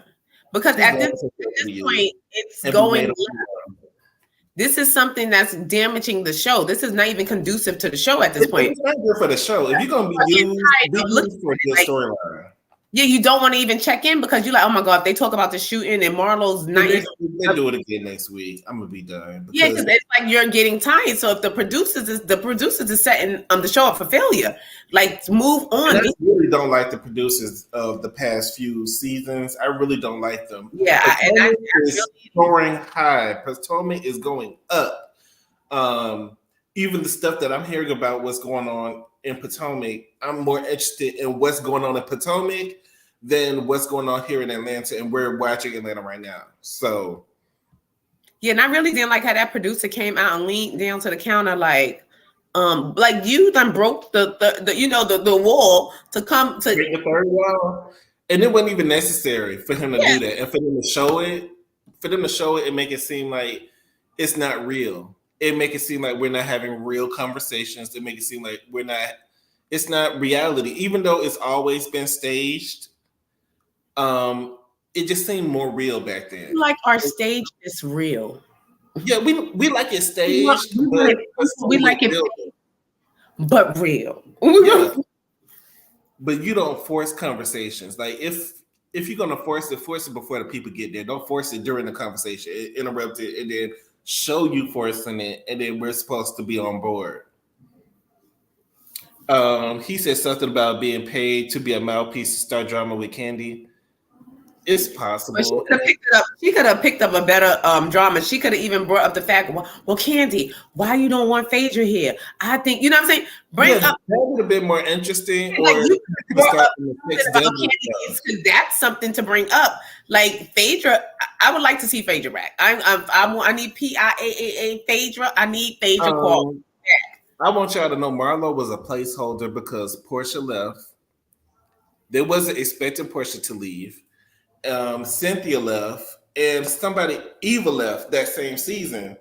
because at this point, it's going left. This is something that's damaging the show. This is not even conducive to the show at this point. It's not good for the show. If you're going to be used for a good storyline. Yeah, you don't want to even check in because you're like, oh my God, if they talk about the shooting and Marlo's not They even. do it again next week. I'm gonna be done. Yeah, because it's like you're getting tired. So if the producers is setting the show up for failure, like move on. I really don't like the producers of the past few seasons. I really don't like them. Yeah, Potomac is soaring high. Potomac is going up. Even the stuff that I'm hearing about what's going on in Potomac, I'm more interested in what's going on in Potomac than what's going on here in Atlanta, and we're watching Atlanta right now. So yeah, and I really didn't like how that producer came out and leaned down to the counter like you done broke the wall to come to break the third wall. And it wasn't even necessary for him to do that. And for them to show it and make it seem like it's not real. It make it seem like we're not having real conversations. It make it seem like it's not reality. Even though it's always been staged, it just seemed more real back then. Like our stage is real. Yeah, we like it staged, we like it, but real. Yeah. But you don't force conversations. Like if you're gonna force it before the people get there. Don't force it during the conversation. Interrupt it and then show you forcing it, and then we're supposed to be on board. He said something about being paid to be a mouthpiece to start drama with Candy. It's possible. She could have picked up a better drama. She could have even brought up the fact, well, Candy, why you don't want Phaedra here? I think, you know what I'm saying? That would have been more interesting. Because that's something to bring up. Like Phaedra, I would like to see Phaedra back. I need PIAAA Phaedra. I need Phaedra call back. I want y'all to know Marlo was a placeholder because Portia left. They wasn't expecting Portia to leave. Cynthia left, and Eva left that same season.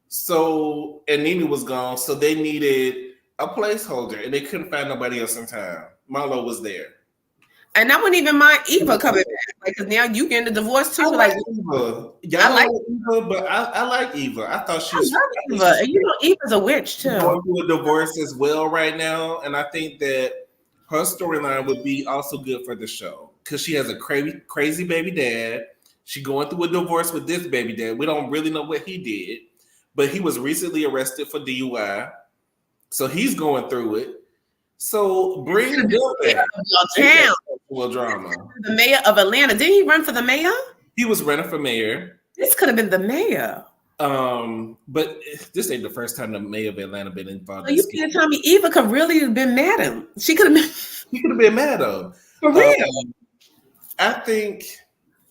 So, and Nene was gone, so they needed a placeholder, and they couldn't find nobody else in time. Marlo was there. And I wouldn't even mind Eva coming back, because now you getting a divorce too. I like Eva. Y'all like Eva, but I like Eva. I thought she was. Eva. You know, Eva's a witch too. Going through a divorce as well right now, and I think that her storyline would be also good for the show because she has a crazy baby dad. She going through a divorce with this baby dad. We don't really know what he did, but he was recently arrested for DUI, so he's going through it. So bring Bill back. Drama. The mayor of Atlanta. Didn't he run for the mayor? He was running for mayor. This could have been the mayor. But this ain't the first time the mayor of Atlanta been involved. So you can't tell me Eva could really have been mad at him. She could have been. He could have been mad at him. For real. I think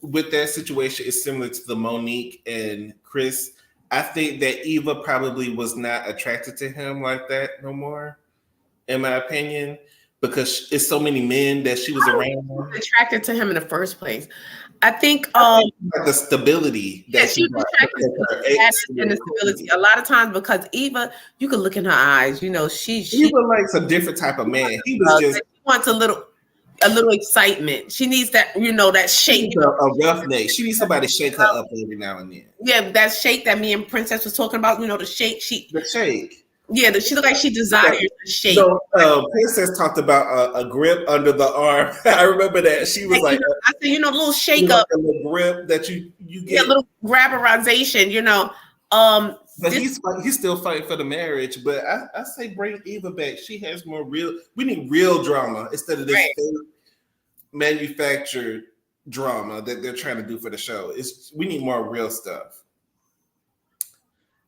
with that situation, it's similar to the Monique and Chris. I think that Eva probably was not attracted to him like that no more, in my opinion, because it's so many men that she was around. Attracted to him in the first place. I think the stability that she was attracted to and the stability. A lot of times because Eva, you can look in her eyes, you know, Eva likes a different type of man. He was just she wants a little excitement. She needs that, you know, that shake. A roughneck. She needs somebody to shake her up every now and then. Yeah, that shake that me and Princess was talking about, you know, the shake. The shake. Yeah, she looked like she desires the shape. So, Princess talked about a grip under the arm. I remember that. She was like, I said, you know, a little shake up. A little grip that you get. Yeah, a little grabberization, you know. But he's still fighting for the marriage. But I say bring Eva back. She has more real. We need real drama instead of this manufactured drama that they're trying to do for the show. We need more real stuff.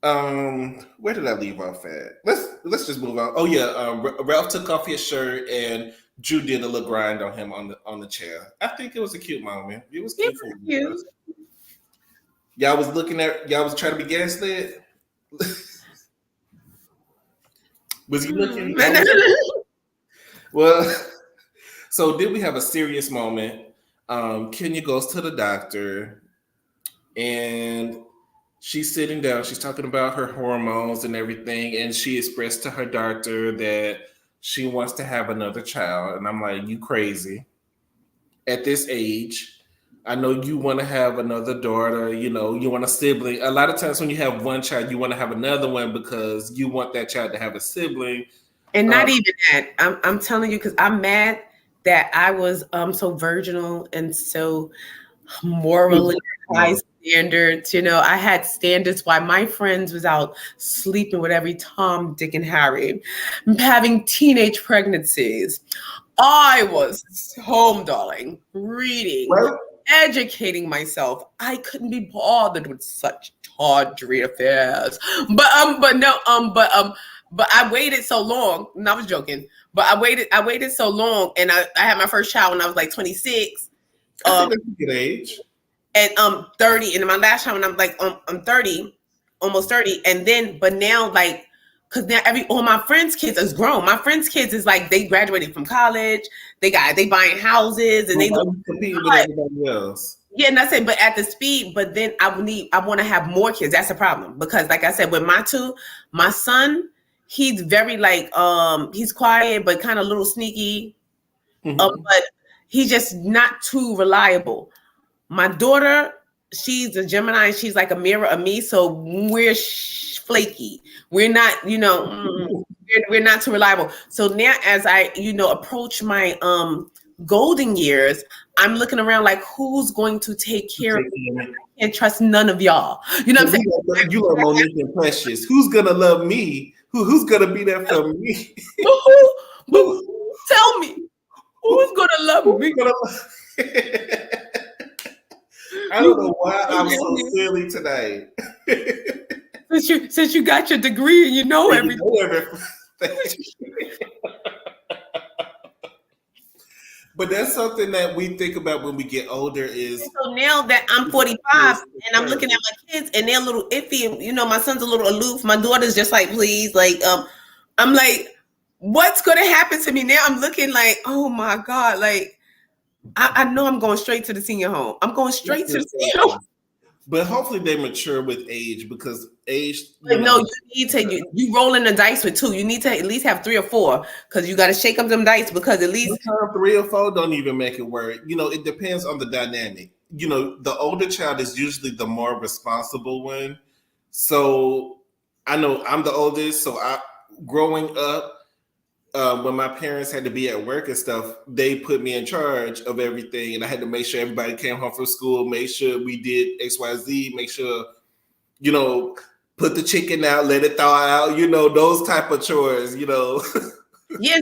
Where did I leave off at? Let's just move on. Oh yeah, Ralph took off his shirt and Drew did a little grind on him on the chair. I think it was a cute moment. It was cute. Y'all was trying to be gaslit. Was you looking? Well, so did we have a serious moment? Kenya goes to the doctor and she's sitting down. She's talking about her hormones and everything. And she expressed to her doctor that she wants to have another child. And I'm like, you crazy. At this age, I know you want to have another daughter. You know, you want a sibling. A lot of times when you have one child, you want to have another one because you want that child to have a sibling. And not even that. I'm telling you, because I'm mad that I was so virginal and so morally high standards. You know, I had standards while my friends was out sleeping with every Tom, Dick, and Harry, having teenage pregnancies. I was home, darling, reading, Well, educating myself. I couldn't be bothered with such tawdry affairs. But I waited so long. No, I was joking. But I waited so long, and I had my first child when I was like 26. I think that's a good age. And 30, and my last child when I'm like I'm 30, almost 30, and then but now like because now all my friends' kids is grown. My friends' kids is like they graduated from college, they buying houses and they competing with everybody else. Yeah, and I said, but at the speed, but then I want to have more kids. That's the problem because, like I said, with my son, he's very like he's quiet but kind of a little sneaky, but he's just not too reliable. My daughter, she's a Gemini. She's like a mirror of me, so we're flaky. We're not, we're not too reliable. So now, as I approach my golden years, I'm looking around like, who's going to take care of me? I can't trust none of y'all. You know what I'm saying? You are Monique and Precious. Who's gonna love me? Who's gonna be there for me? Tell me, who's gonna love me? I don't know why I'm so silly tonight. Since you got your degree and you know everything. But that's something that we think about when we get older is so now that I'm 45 and I'm looking at my kids and they're a little iffy, my son's a little aloof, my daughter's just like, please, like I'm like, what's gonna happen to me now? I'm looking like, oh my God, like I know I'm going straight to the senior home. I'm going straight to the senior home. But hopefully they mature with age because age. You need to you rolling the dice with 2. You need to at least have 3 or 4 because you got to shake up them dice because at least 3 or 4 don't even make it work. It depends on the dynamic. The older child is usually the more responsible one. So I know I'm the oldest. So growing up, when my parents had to be at work and stuff, they put me in charge of everything. And I had to make sure everybody came home from school, make sure we did XYZ, make sure, put the chicken out, let it thaw out, those type of chores, Yeah,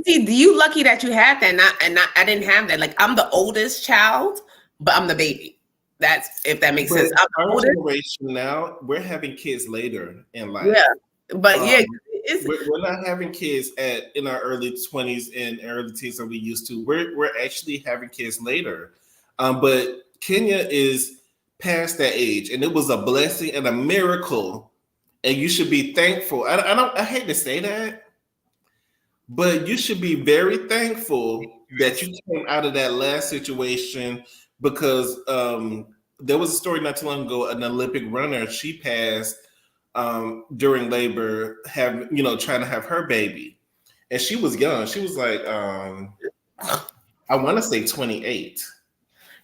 see, you lucky that you had that. And I didn't have that. Like, I'm the oldest child, but I'm the baby. That's, if that makes sense. Our generation now, we're having kids later in life. Yeah, but we're not having kids in our early 20s and early teens that we used to. We're actually having kids later. But Kenya is past that age, and it was a blessing and a miracle. And you should be thankful. I hate to say that, but you should be very thankful that you came out of that last situation because there was a story not too long ago, an Olympic runner, she passed during labor, trying to have her baby. And she was young. She was like, I want to say 28.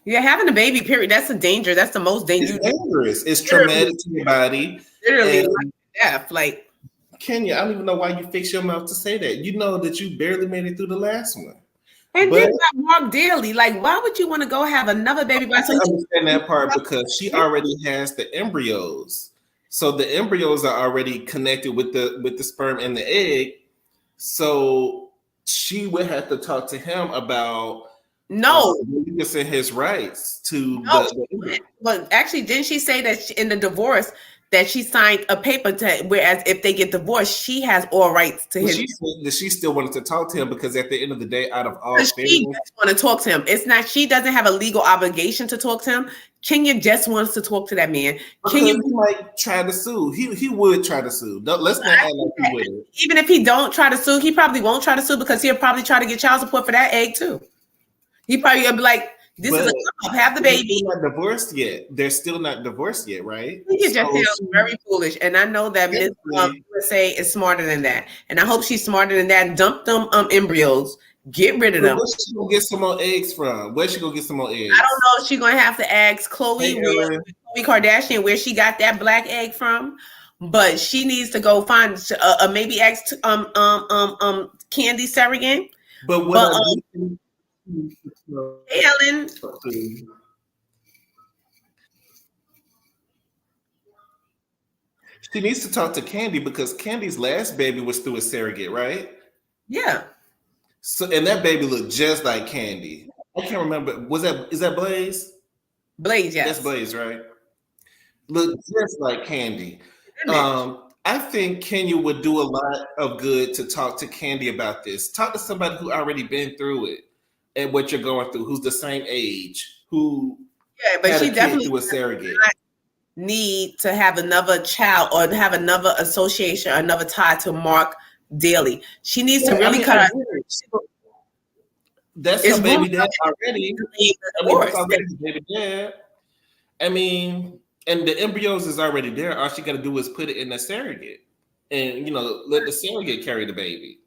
Yeah, having a baby, period. That's a danger. That's the most dangerous. It's dangerous. It's traumatic to your body. Literally, death. Like, Kenya, I don't even know why you fix your mouth to say that. You know that you barely made it through the last one. And then I walk daily. Like, why would you want to go have another baby? I understand that part because she already has the embryos. So the embryos are already connected with the sperm and the egg. So she would have to talk to him about releasing his rights to the Well, actually, didn't she say that in the divorce that she signed a paper whereas if they get divorced, she has all rights to his. She said that she still wanted to talk to him because at the end of the day, out of all she just want to talk to him. It's not, she doesn't have a legal obligation to talk to him. Kenya just wants to talk to that man. Kenya might try to sue. He would try to sue. Let's not act like he would. Even if he don't try to sue, he probably won't try to sue because he'll probably try to get child support for that egg too. He probably will be like, this is a come up, have the baby. They're not divorced yet. They're still not divorced yet, right? He just sounds very foolish. And I know that Ms. USA is smarter than that. And I hope she's smarter than that. Dump them embryos. Get rid of them. Where's she gonna get some more eggs from? Where's she gonna get some more eggs? I don't know if she's gonna have to ask Khloe Kardashian where she got that black egg from. But she needs to go find maybe ask Candy Surrogate. But what Hey, Ellen. She needs to talk to Candy because Candy's last baby was through a surrogate, right? Yeah. So and that baby looked just like Candy. I can't remember. Is that Blaze? Blaze, That's yes. Blaze, right? Look just like Candy. Image. I think Kenya would do a lot of good to talk to Candy about this. Talk to somebody who already been through it and what you're going through, who's the same age, who Yeah, but had she a kid definitely through a surrogate. need to have another child or have another association, another tie to Mark Daly. She needs to really cut her. That's It's her rumors baby dad already. the I mean, that's divorce. already her baby dad. I mean, and the embryos is already there. All she got to do is put it in the surrogate, and let the surrogate carry the baby.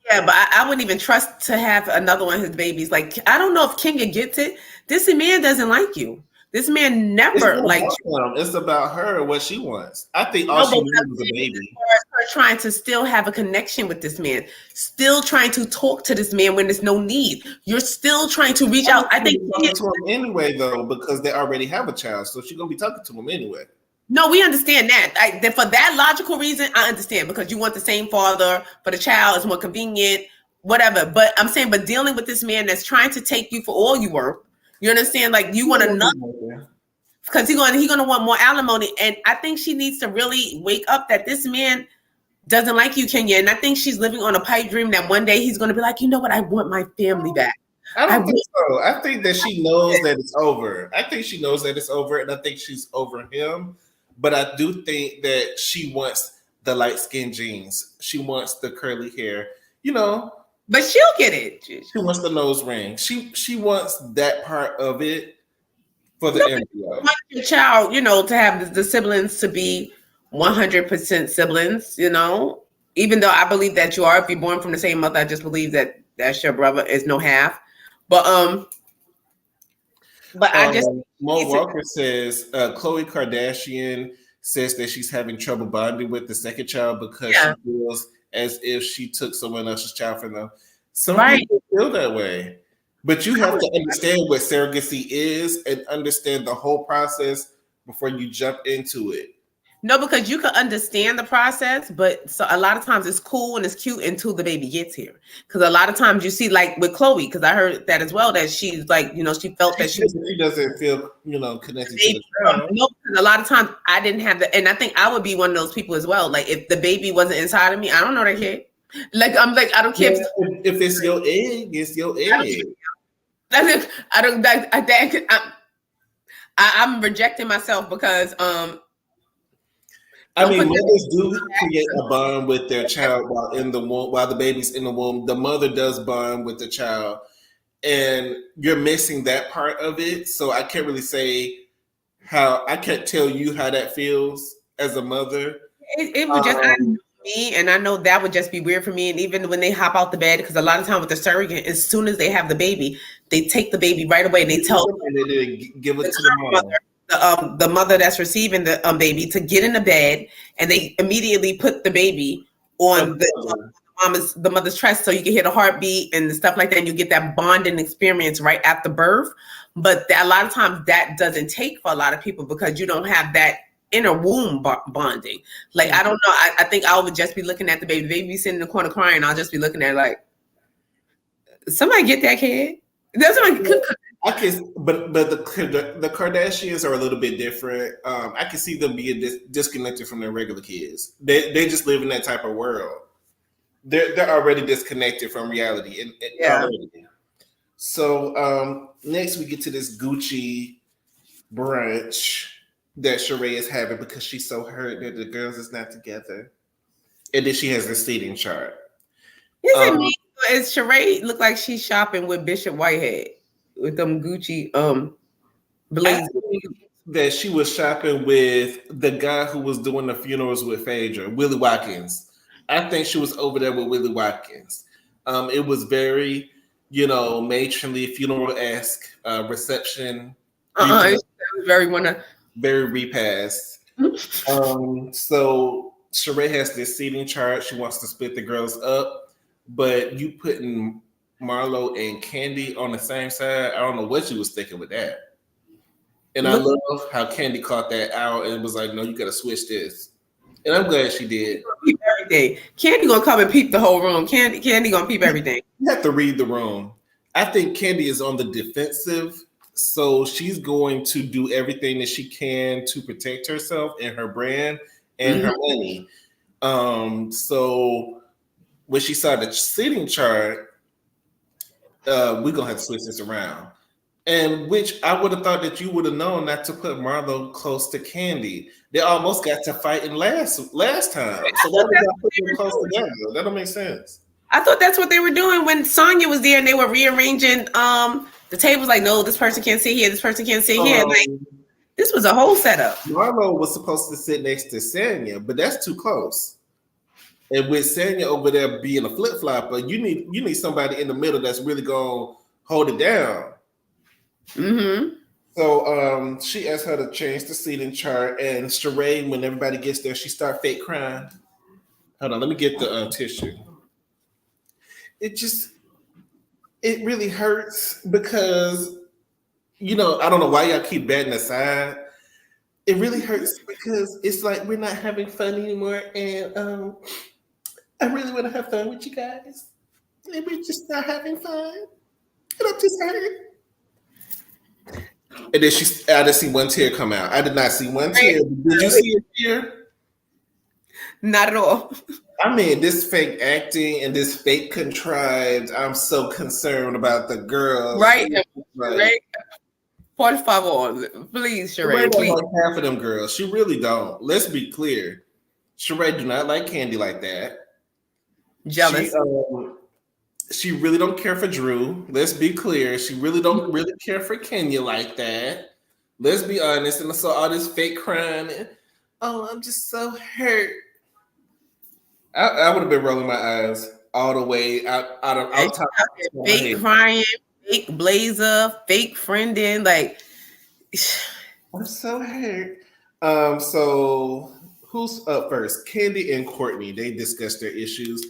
Yeah, but I wouldn't even trust to have another one of his babies. Like, I don't know if Kenya gets it. This man doesn't like you. This man It's never not liked you. about him. It's about her, what she wants. I think all No, she but needs was a baby. her trying to still have a connection with this man, still trying to talk to this man when there's no need. You're still trying to reach out. I think talking to him anyway, though, because they already have a child, so she's gonna be talking to him anyway. no, we understand that. For that logical reason, I understand because you want the same father for the child. It's more convenient, whatever. But I'm saying, but dealing with this man that's trying to take you for all you were, you understand? Like you want another because he's gonna want more alimony, and I think she needs to really wake up that this man doesn't like you, Kenya, and I think she's living on a pipe dream that one day he's gonna be like, you know what, I want my family back. I don't think so. I think that she knows that it's over. I think she knows that it's over, and I think she's over him. But I do think that she wants the light skin jeans. She wants the curly hair. But she'll get it. She wants the nose ring. She wants that part of it for the embryo. You want your child, to have the siblings to be 100% siblings. Even though I believe that you are, if you're born from the same mother, I just believe that that's your brother. Is no half. But I just Mo Walker says Khloe Kardashian says that she's having trouble bonding with the second child because she feels as if she took someone else's child from them. Some people feel that way, but you have to understand what surrogacy is and understand the whole process before you jump into it. No, because you can understand the process, but so a lot of times it's cool and it's cute until the baby gets here. Because a lot of times you see, like with Khloe, because I heard that as well, that she's like, she felt that she doesn't feel, connected to the child. No, because a lot of times I didn't have and I think I would be one of those people as well. Like if the baby wasn't inside of me, I don't know that kid. Like I'm like I don't care if it's your egg, it's your egg. I'm rejecting myself because I mean, mothers do create a bond with their child while in the womb, while the baby's in the womb. The mother does bond with the child, and you're missing that part of it. So I can't really say I can't tell you how that feels as a mother. It would just I know me, and I know that would just be weird for me. And even when they hop out the bed, because a lot of time with the surrogate, as soon as they have the baby, they take the baby right away and they tell them and they give it to the mother. The mother that's receiving the baby to get in the bed, and they immediately put the baby on the mother's chest so you can hear the heartbeat and stuff like that, and you get that bonding experience right after birth. But a lot of times that doesn't take for a lot of people because you don't have that inner womb bonding. Like I don't know. I think I would just be looking at the baby. The baby sitting in the corner crying. I'll just be looking at it like, somebody get that kid. That's I can, but the Kardashians are a little bit different. I can see them being disconnected from their regular kids. They just live in that type of world. They're already disconnected from reality. Already. So next we get to this Gucci brunch that Sheree is having because she's so hurt that the girls is not together, and then she has the seating chart. Is Sheree look like she's shopping with Bishop Whitehead? With them Gucci blazers. That she was shopping with the guy who was doing the funerals with Phaedra, Willie Watkins. I think she was over there with Willie Watkins. It was very, matronly, funeral-esque reception. Very repast. So Sheree has this seating chart. She wants to split the girls up, but you putting MARROW and Candy on the same side, I don't know what she was thinking with that. And I Look, love how Candy caught that out and was like, "No, you got to switch this." And I'm glad she did. peep everything. Candy gonna come and peep the whole room. Candy gonna peep everything. You have to read the room. I think Candy is on the defensive, so she's going to do everything that she can to protect herself and her brand and her money. So when she saw the seating chart, we're gonna have to switch this around. And which I would have thought that you would have known not to put MARROW close to Candy. They almost got to fighting last time. So why did y'all put them close together? That don't make sense. I thought that's what they were doing when Sonya was there and they were rearranging the tables. Like, no, this person can't sit here. This person can't sit here. Like, this was a whole setup. MARROW was supposed to sit next to Sanya, but that's too close. And with Sanya over there being a flip flopper, you need somebody in the middle that's really gonna hold it down. Mm-hmm. So she asked her to change the seating chart, and Sheree, when everybody gets there, she start fake crying. Hold on, let me get the tissue. It really hurts because, I don't know why y'all keep batting aside. It really hurts because it's like we're not having fun anymore, and I really want to have fun with you guys, and we're just not having fun, and I'm just hurt. And then I didn't see one tear come out. I did not see one tear. Did you see a tear? Not at all. I mean, this fake acting and this fake contrived. I'm so concerned about the girls. Right. 45 on. Please, Sheree. Don't please. like half of them girls. She really don't. Let's be clear. Sheree do not like Candy like that. Jealous. She really don't care for Drew. Let's be clear. She really don't really care for Kenya like that. Let's be honest. And I saw all this fake crying. And, I'm just so hurt. I would have been rolling my eyes all the way out top. Fake crying, fake blazer, fake friending. Like, I'm so hurt. So who's up first? Candy and Courtney. They discussed their issues.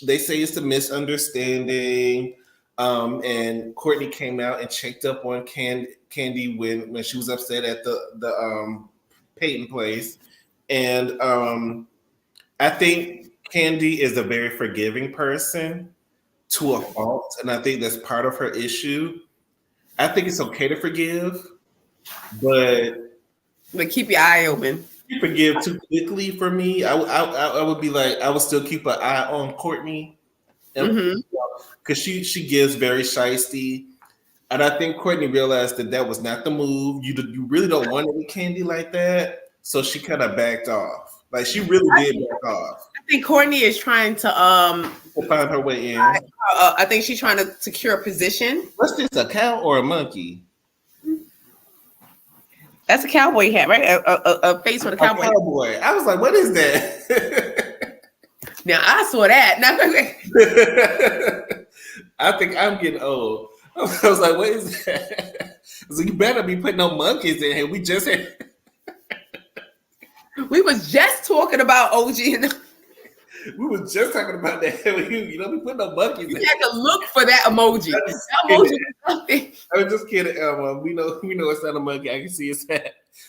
They say it's a misunderstanding. And Courtney came out and checked up on Candy when she was upset at the Peyton place. And I think Candy is a very forgiving person to a fault. And I think that's part of her issue. I think it's okay to forgive, but keep your eye open. You forgive too quickly for me. I would be like, I would still keep an eye on Courtney, because she gives very shisty, and I think Courtney realized that was not the move. You really don't want any Candy like that, so she kind of backed off. Like she really did back off. I think Courtney is trying to find her way in. I think she's trying to secure a position. What's this, a cow or a monkey? That's a cowboy hat, right? A face with a cowboy. Cowboy. I was like, what is that? Now I saw that. Now, I think I'm getting old. I was like, what is that? So you better be putting no monkeys in here. We was just talking about OG. We was just talking about that. We put no monkeys in. You had to look for that emoji. That emoji was something. I was just kidding, Elma. We know it's not a monkey. I can see it's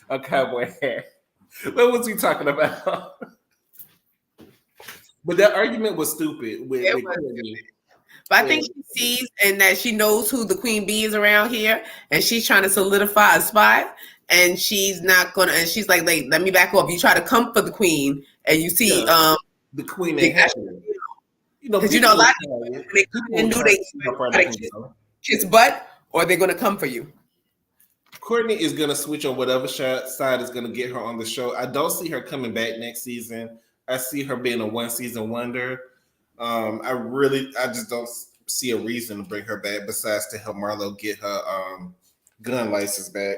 a cowboy hat. What was he talking about? But that argument was stupid. With stupid. But I think she sees and that she knows who the queen bee is around here, and she's trying to solidify a spot. And she's not gonna. And she's like, let me back off. You try to come for the queen, and you see, the queen ain't happening. Because a lot of people, when they come and do they kiss butt, or they're gonna come for you. Courtney is gonna switch on whatever side is gonna get her on the show. I don't see her coming back next season. I see her being a one-season wonder. I just don't see a reason to bring her back besides to help MARROW get her gun license back.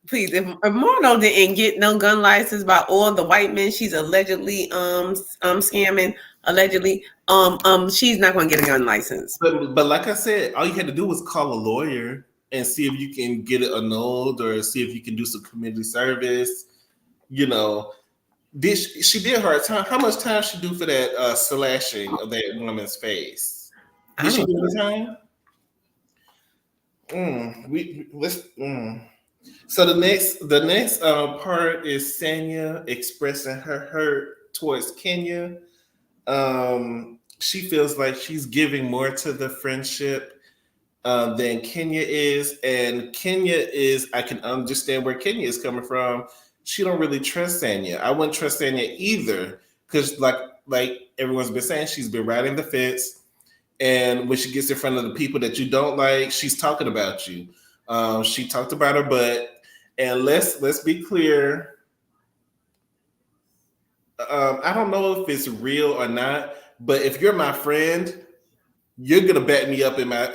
Please, if MARROW didn't get no gun license by all the white men she's allegedly scamming, she's not going to get a gun license. But like I said, all you had to do was call a lawyer and see if you can get it annulled or see if you can do some community service. she did her time? How much time she do for that slashing of that woman's face? I Did she don't do know. the time? Let's. So the next part is Sanya expressing her hurt towards Kenya. She feels like she's giving more to the friendship than Kenya is, and Kenya is. I can understand where Kenya is coming from. She don't really trust Sanya. I wouldn't trust Sanya either, because like everyone's been saying, she's been riding the fence, and when she gets in front of the people that you don't like, she's talking about you. She talked about her butt, and let's be clear. I don't know if it's real or not, but if you're my friend, you're gonna back me up in my,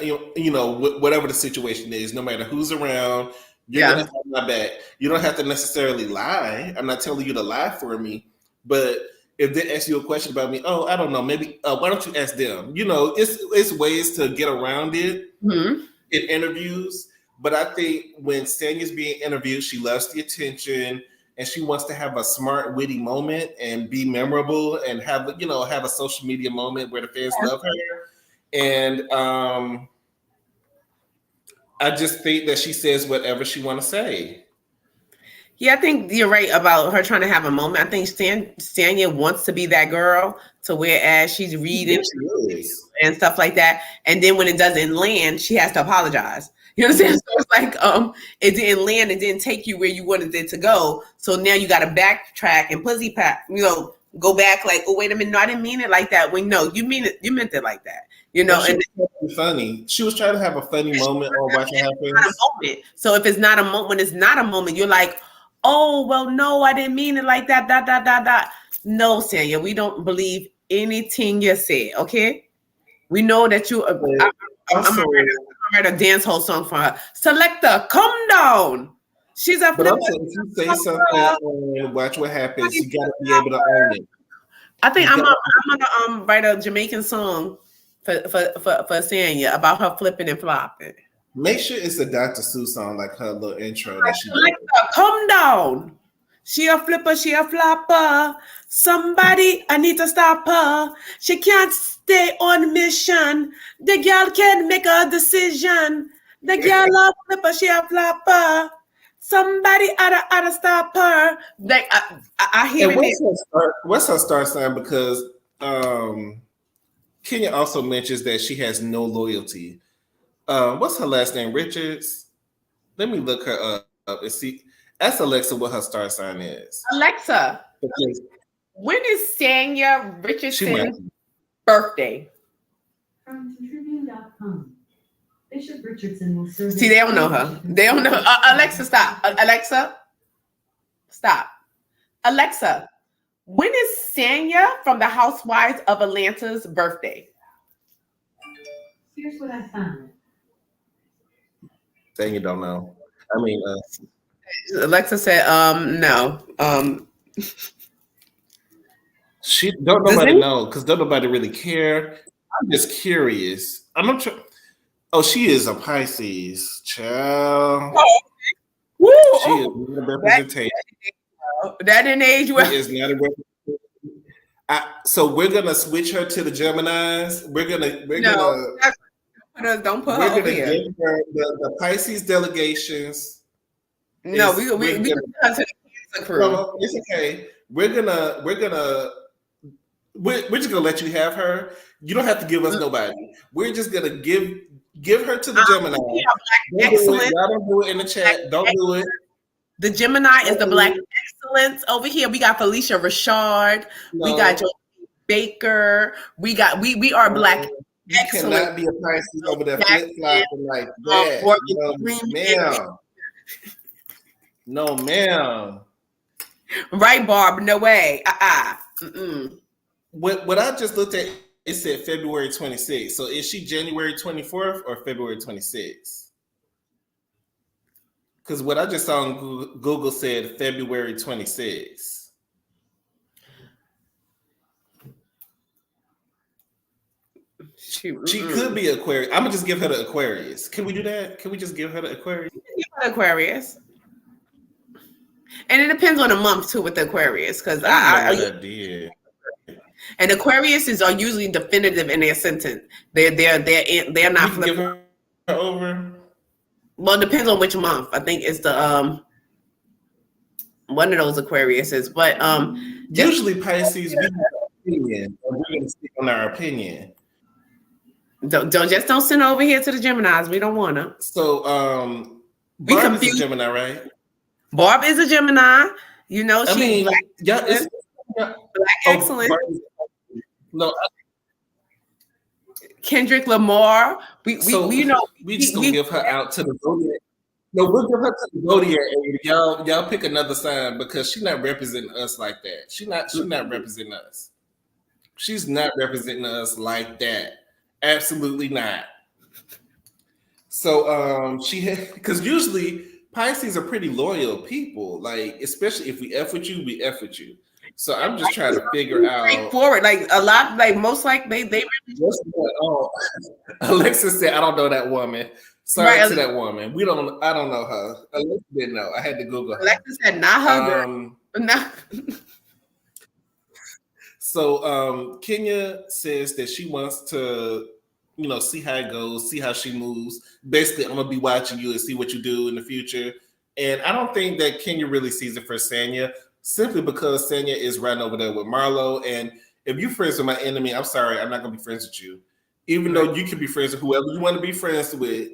whatever the situation is, no matter who's around. You're gonna Yeah. have my back. You don't have to necessarily lie. I'm not telling you to lie for me, but if they ask you a question about me, oh, I don't know, maybe why don't you ask them? It's ways to get around it Mm-hmm. in interviews. But I think when Sanya's being interviewed, she loves the attention and she wants to have a smart, witty moment and be memorable and have a social media moment where the fans love her. And I just think that she says whatever she want to say. Yeah, I think you're right about her trying to have a moment. I think Stanya wants to be that girl to whereas she's reading Yes, she is. and stuff like that. And then when it doesn't land, she has to apologize. You know what I'm saying? So it's like it didn't land, it didn't take you where you wanted it to go. So now you gotta backtrack and pussy pat, go back like, oh wait a minute, no, I didn't mean it like that. When no, you meant it like that. Well, she And was trying to be funny. She was trying to have a funny moment on Watch What not a Happens. moment. So if it's not a moment, when it's not a moment, you're like, oh well, no, I didn't mean it like that. Dot dot dot dot. No, Sanya, we don't believe anything you say. Okay, we know that you. I'm Also, gonna write a dance whole song for her. Selector, come down. She's a but flipper. also, if you say something on Watch What Happens, you got to be able to own it. I think You I'm got- gonna write a Jamaican song for Sanya about her flipping and flopping. Make sure it's a Dr. Seuss song, like her little intro that she did. Selector, come down. She a flipper, she a flopper. Somebody, I need to stop her. She can't stay on mission. The girl can make a decision. The girl a flipper, she a flopper. Somebody oughta stop her. Like I hear And it. what's her star sign? Because Kenya also mentions that she has no loyalty. What's her last name? Richards. Let me look her up and see. Ask Alexa what her star sign is. Alexa, Because when is Sanya she might. Richardson's birthday? From Tribune.com. Bishop Richardson will serve. See, they don't know her. They don't know. Alexa, stop. Alexa, stop. Alexa, when is Sanya from the Housewives of Atlanta's birthday? Here's what I found. Then you don't know. I mean, Alexa said, no. she don't Does nobody any- know because don't nobody really care. I'm just curious. I'm not sure. Oh, she is a Pisces, child. Woo! She is not a representation. That didn't age well. She is not a representation. So we're gonna switch her to the Geminis. Don't put her We're over gonna here. give her the Pisces delegations. No, is- we we're put gonna- her to the Cancer crew. No, it's okay. We're just gonna let you have her. You don't have to give us nobody. We're just gonna give her to the Gemini. We Don't have Black do it. excellence. Y'all don't do it in the chat. Don't do it. The Gemini is the Black excellence over here. We got Felicia Rashard. We No. got Joe Baker. We are Black You excellence. cannot be a Pisces over there Black flip flopping like that. No, ma'am. No, ma'am. Right, Barb? No way. Mm-mm. What I just looked at, it said February 26th. So is she January 24th or February 26th? Because what I just saw on Google said February 26th. She could be Aquarius. I'm gonna just give her the Aquarius. Can we do that? Can we just give her the Aquarius? Aquarius. And it depends on the month too with the Aquarius, because I don't know what I did. and Aquariuses are usually definitive in their sentence. They're not We can give flipping. her over. Well, it depends on which month. I think it's the one of those Aquariuses, but Usually Pisces, we have an opinion, and we're going to stick on our opinion. don't send over here to the Geminis. We don't want to. So, We Barb is a confused. Gemini, right? Barb is a Gemini. You know, I mean, black, yeah, it's black excellence. No, Kendrick Lamar. We just gonna give her out to the zodiac. No, we'll give her to the zodiac. And y'all pick another sign because she's not representing us like that. She's not representing us. She's not representing us like that. Absolutely not. So because usually Pisces are pretty loyal people, like especially if we F with you, we F with you. So I'm just trying to figure out straightforward, like a lot, like most like they Alexis said, I don't know that woman. Sorry Right, to that woman. I don't know her. Alexis didn't know. I had to Google her. Alexis said not her girl. Not. So Kenya says that she wants to, see how it goes, see how she moves. Basically, I'm gonna be watching you and see what you do in the future. And I don't think that Kenya really sees it for Sanya, simply because Sanya is right over there with Marlo. And if you're friends with my enemy, I'm sorry, I'm not gonna be friends with you. Even though you can be friends with whoever you want to be friends with.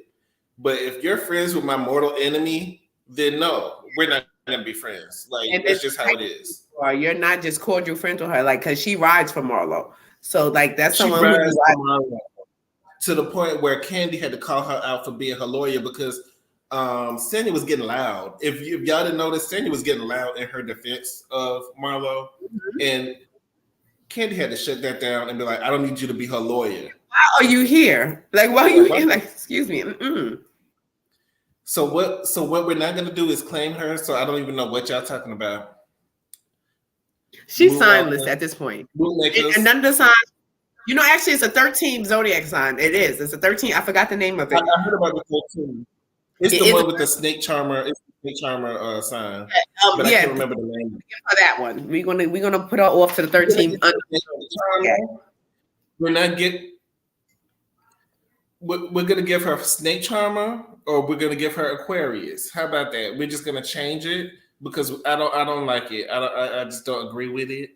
But if you're friends with my mortal enemy, then no, we're not gonna be friends. Like, that's just how it is. Or you're not just cordial friends with her, like, because she rides for Marlo. So like that's someone She who rides for Marlo, to the point where Candy had to call her out for being her lawyer because Sandy was getting loud. If y'all didn't notice, Sandy was getting loud in her defense of Marlo, and Candy had to shut that down and be like, "I don't need you to be her lawyer." Why are you here? Like, why are you here? Like, excuse me. So what we're not gonna do is claim her. So I don't even know what y'all talking about. She's signless at this point. And none of the signs. Actually, it's a 13 zodiac sign. It is. It's a 13. I forgot the name of it. I heard about the 13. It's the one with the snake charmer. It's the snake charmer sign. But I can't remember the name. For that one, we're gonna put her off to the 13. We're gonna give her snake charmer, or we're gonna give her Aquarius. How about that? We're just gonna change it because I don't like it. I just don't agree with it.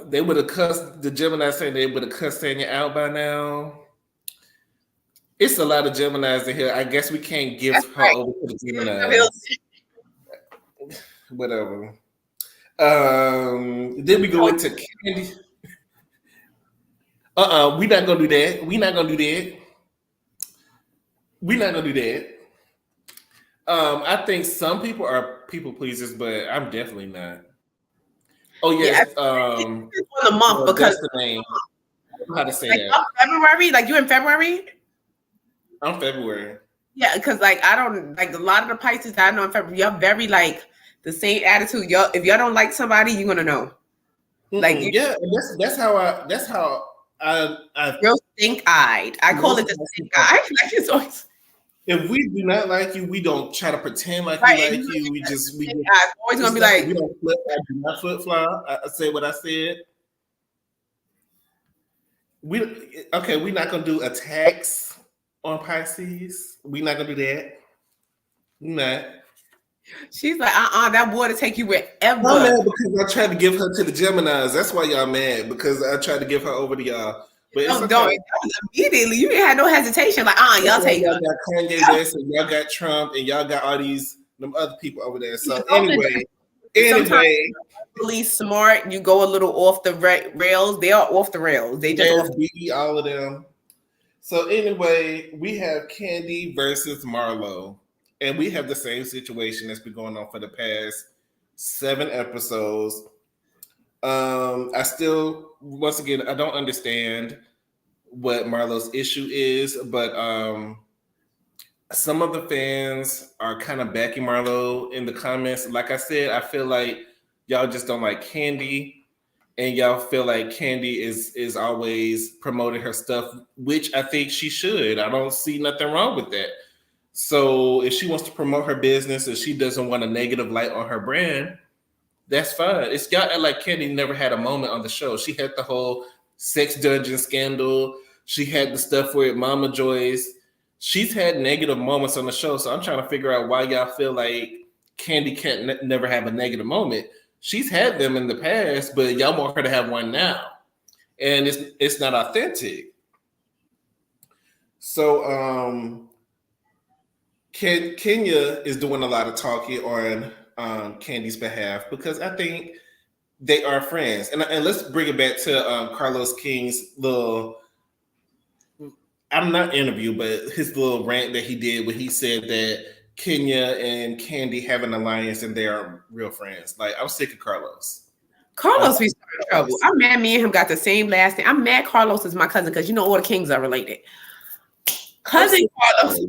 They would have cussed the Gemini, saying they would have cussed Sanya out by now. It's a lot of Geminis in here. I guess we can't give her over to the Geminis. Whatever. Then we go into Candy. We're not gonna do that. We're not gonna do that. I think some people are people pleasers, but I'm definitely not. Oh yes, on the month because that's the name. I don't know how to say that. February, like you in February? I'm February. Yeah, because like I don't like a lot of the Pisces I know in February. Y'all very like the same attitude. Y'all, if y'all don't like somebody, you're gonna know. Like that's how I real stink-eyed. I call it the stink-eyed. Like it's always. If we do not like you, we don't try to pretend like we like you. We always gonna be like, we don't flip. I do not flip flop. I say what I said. We're not gonna do attacks on Pisces. We're not gonna do that. We're not. She's like, that water take you wherever. I'm mad because I tried to give her to the Geminis. That's why y'all mad, because I tried to give her over to y'all. But immediately you didn't have no hesitation. Like, y'all take y'all got Kanye West and y'all got Trump and y'all got all them other people over there. So anyway, really smart. You go a little off the rails. They are off the rails. They just all of them. So anyway, we have Candy versus Marlo, and we have the same situation that's been going on for the past 7 episodes. Once again, I don't understand what Marlo's issue is, but some of the fans are kind of backing Marlo in the comments. Like I said, I feel like y'all just don't like Candy, and y'all feel like Candy is always promoting her stuff, which I think she should. I don't see nothing wrong with that. So if she wants to promote her business and she doesn't want a negative light on her brand, that's fine. It's got like Candy never had a moment on the show. She had the whole sex dungeon scandal. She had the stuff with Mama Joyce. She's had negative moments on the show. So I'm trying to figure out why y'all feel like Candy can't never have a negative moment. She's had them in the past, but y'all want her to have one now. And it's not authentic. So Kenya is doing a lot of talking on Candy's behalf because I think they are friends. And let's bring it back to Carlos King's little, I'm not interview, but his little rant that he did when he said that Kenya and Candy have an alliance and they are real friends. Like, I'm sick of Carlos. Carlos be starting trouble. I'm mad me and him got the same last name. I'm mad Carlos is my cousin because you know all the Kings are related. Cousin Carlos.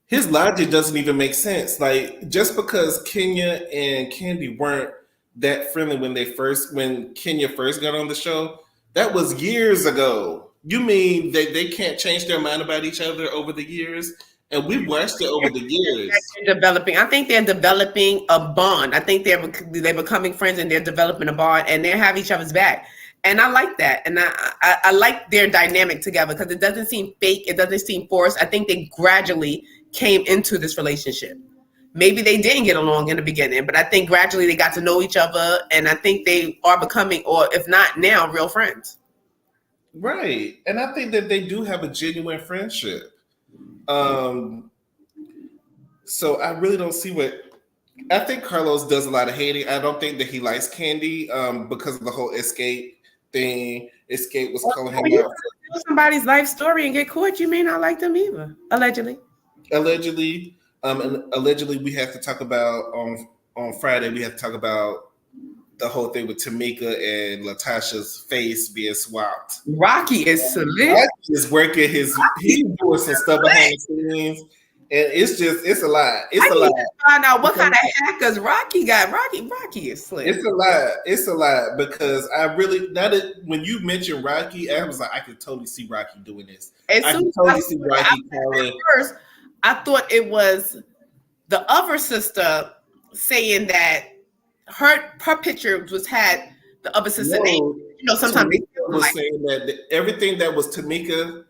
His logic doesn't even make sense. Like, just because Kenya and Candy weren't that friendly when Kenya first got on the show, that was years ago. You mean that they can't change their mind about each other over the years? And we've watched it over the years. I think they're developing a bond. I think they're becoming friends and they're developing a bond and they have each other's back. And I like that. And I like their dynamic together because it doesn't seem fake. It doesn't seem forced. I think they gradually came into this relationship. Maybe they didn't get along in the beginning, but I think gradually they got to know each other. And I think they are becoming, or if not now, real friends. Right. And I think that they do have a genuine friendship. So I really don't see I think Carlos does a lot of hating. I don't think that he likes Candy because of the whole Escape thing. Escape was calling him out. Somebody's life story and get caught, you may not like them either. Allegedly. And allegedly we have to talk about on Friday, we have to talk about the whole thing with Tamika and Latasha's face being swapped. Rocky is salute. Rocky is working he's doing some stuff behind the scenes. And it's a lot. It's a lot. Find out what kind of hackers Rocky got. Rocky is slick. It's a lot because I really, now that when you mentioned Rocky, I was like, I could totally see Rocky doing this. I can totally see Rocky calling. First, I thought it was the other sister saying that her picture had the other sister name. You know, sometimes Tamika was saying that everything that was Tamika,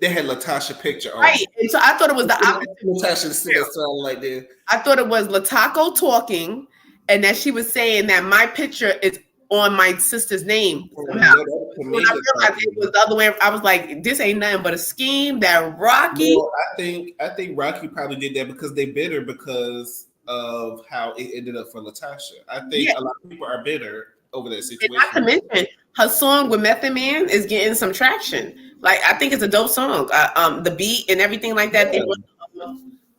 they had Latasha picture on. Right. And so I thought it was the opposite. Latasha sitting like this. I thought it was Lataco talking and that she was saying that my picture is on my sister's name somehow. When I realized it was the other way, I was like, this ain't nothing but a scheme that Rocky. Well, I think Rocky probably did that because they bitter because of how it ended up for Latasha. I think a lot of people are bitter over that situation. And not to mention, her song with Method Man is getting some traction. Like, I think it's a dope song. The beat and everything like that. Yeah.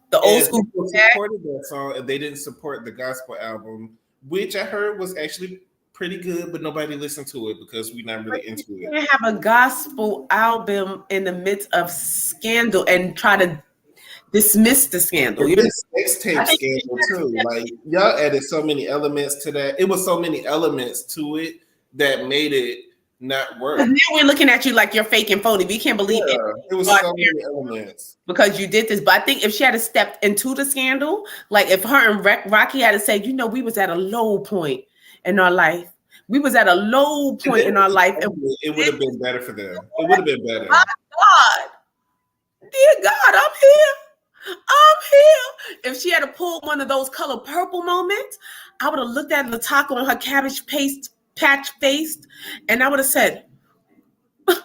The old school people supported that song, and they didn't support the gospel album, which I heard was actually pretty good, but nobody listened to it because we're not really into it. You can't have a gospel album in the midst of scandal and try to dismiss the scandal. This mixtape scandal too. Like, y'all added so many elements to that. It was so many elements to it that made it not work. Now we're looking at you like you're fake and phony. We can't believe it. It was so many elements because you did this. But I think if she had stepped into the scandal, like if her and Rocky had to say, you know, we was at a low point in our life. We was at a low point in our life. And it would have been better for them. It would have been better. My God, dear God, I'm here. If she had pulled one of those color purple moments, I would have looked at the taco on her cabbage paste patch faced, and I would have said, girl,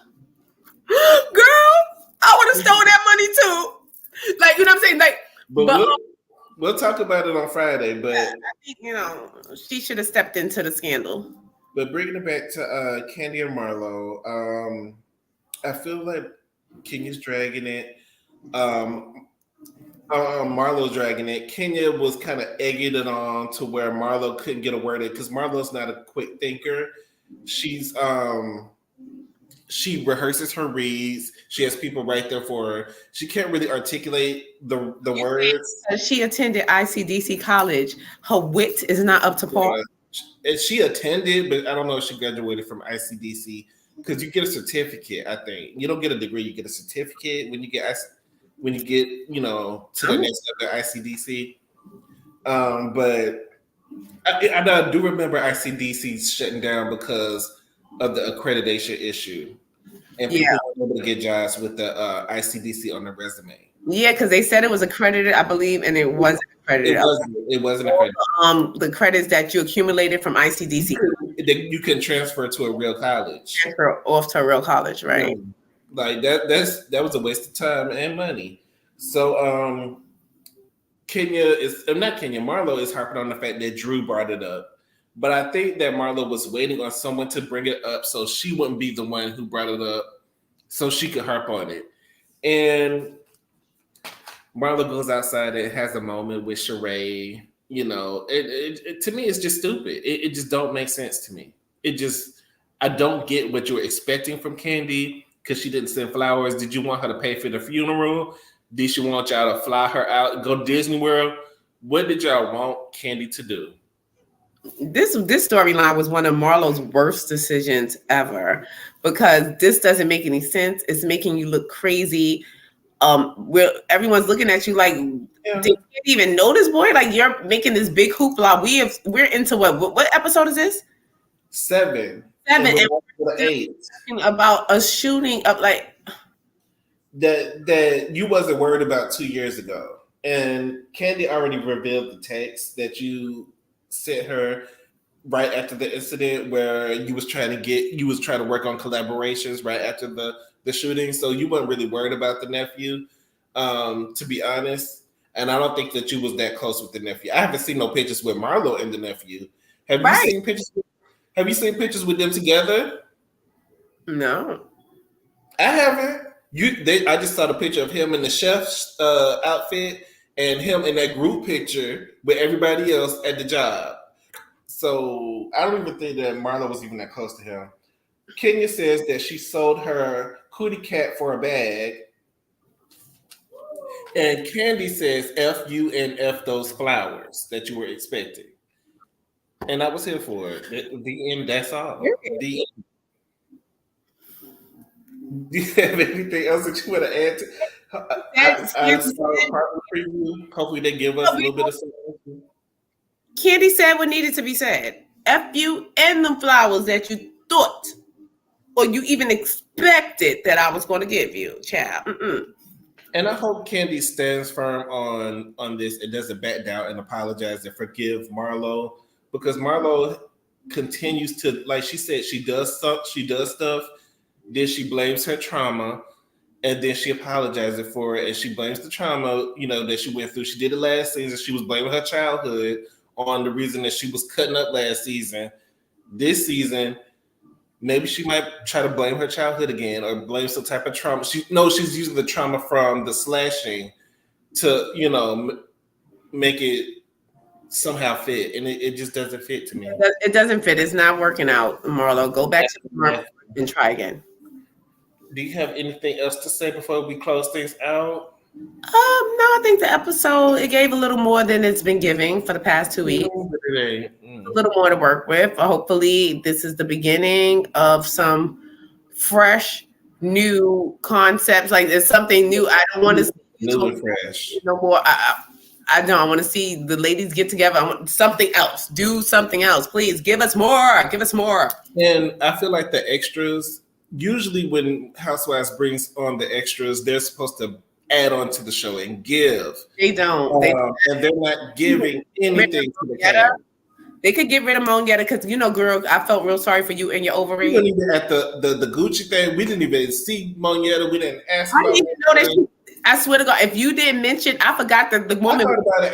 I would have stole that money too. Like, you know what I'm saying? Like, but we'll talk about it on Friday. But I think, you know, she should have stepped into the scandal. But bringing it back to Candy and Marlowe, I feel like Kenya's dragging it. Marlowe's dragging it. Kenya was kind of egging it on to where Marlowe couldn't get a word in because Marlowe's not a quick thinker. She rehearses her reads. She has people right there for her. She can't really articulate the words. She attended ICDC college. Her wit is not up to par. And she attended, but I don't know if she graduated from ICDC. because you get a certificate. I think you don't get a degree; you get a certificate when you get to the next level ICDC. But I do remember ICDC shutting down because of the accreditation issue, and people weren't able to get jobs with the ICDC on their resume. Yeah, because they said it was accredited, I believe, and it wasn't accredited. It wasn't accredited. The credits that you accumulated from ICDC, you can transfer to a real college. Transfer off to a real college, right? Like that was a waste of time and money. So Marlo is harping on the fact that Drew brought it up. But I think that Marlo was waiting on someone to bring it up so she wouldn't be the one who brought it up so she could harp on it. And Marlo goes outside and has a moment with Sheree. You know, it to me, it's just stupid. It just don't make sense to me. I don't get what you were expecting from Candy because she didn't send flowers. Did you want her to pay for the funeral? Did she want y'all to fly her out, go to Disney World? What did y'all want Candy to do? This storyline was one of Marlo's worst decisions ever because this doesn't make any sense. It's making you look crazy. Where everyone's looking at you like, did you even know this boy? Like you're making this big hoopla. We're into what episode is this? 7. And 8 about a shooting up like that you wasn't worried about 2 years ago, and Candy already revealed the text that you sent her right after the incident where you was trying to work on collaborations right after the shooting. So you weren't really worried about the nephew, to be honest. And I don't think that you was that close with the nephew. I haven't seen no pictures with Marlo and the nephew. Have you seen pictures? Have you seen pictures with them together? No, I haven't. I just saw the picture of him in the chef's outfit and him in that group picture with everybody else at the job. So I don't even think that Marlo was even that close to him. Kenya says that she sold her cootie cat for a bag. And Candy says, F you and F those flowers that you were expecting. And I was here for it. The end, that's all. The end. Do you have anything else that you want to add to? Hopefully they give us a little bit of something. Candy said what needed to be said. F you and them flowers that you thought or you even expected that I was going to give you, child. And I hope Candy stands firm on this and doesn't back down and apologize and forgive Marlo, because Marlo continues to, like she said, she does stuff, then she blames her trauma, and then she apologizes for it, and she blames the trauma, that she went through. She did it last season. She was blaming her childhood on the reason that she was cutting up last season. This season, maybe she might try to blame her childhood again or blame some type of trauma. She's using the trauma from the slashing to, make it somehow fit. And it just doesn't fit to me. It doesn't fit. It's not working out, Marlo. Go back to Marlo and try again. Do you have anything else to say before we close things out? No, I think the episode, it gave a little more than it's been giving for the past 2 weeks. A little more to work with. Hopefully this is the beginning of some fresh, new concepts. Like there's something new. I don't want to see new and fresh. No more. I don't want to see the ladies get together. I want something else. Do something else. Please give us more. Give us more. And I feel like the extras, usually when Housewives brings on the extras, they're supposed to add on to the show and give. They don't. And they're not giving anything to the cast. They could get rid of Mongetta because, girl, I felt real sorry for you and your ovary. We didn't even at the Gucci thing. We didn't even see Mongetta. We didn't ask. I didn't even know that. I swear to God, if you didn't mention, I forgot the moment. I thought about it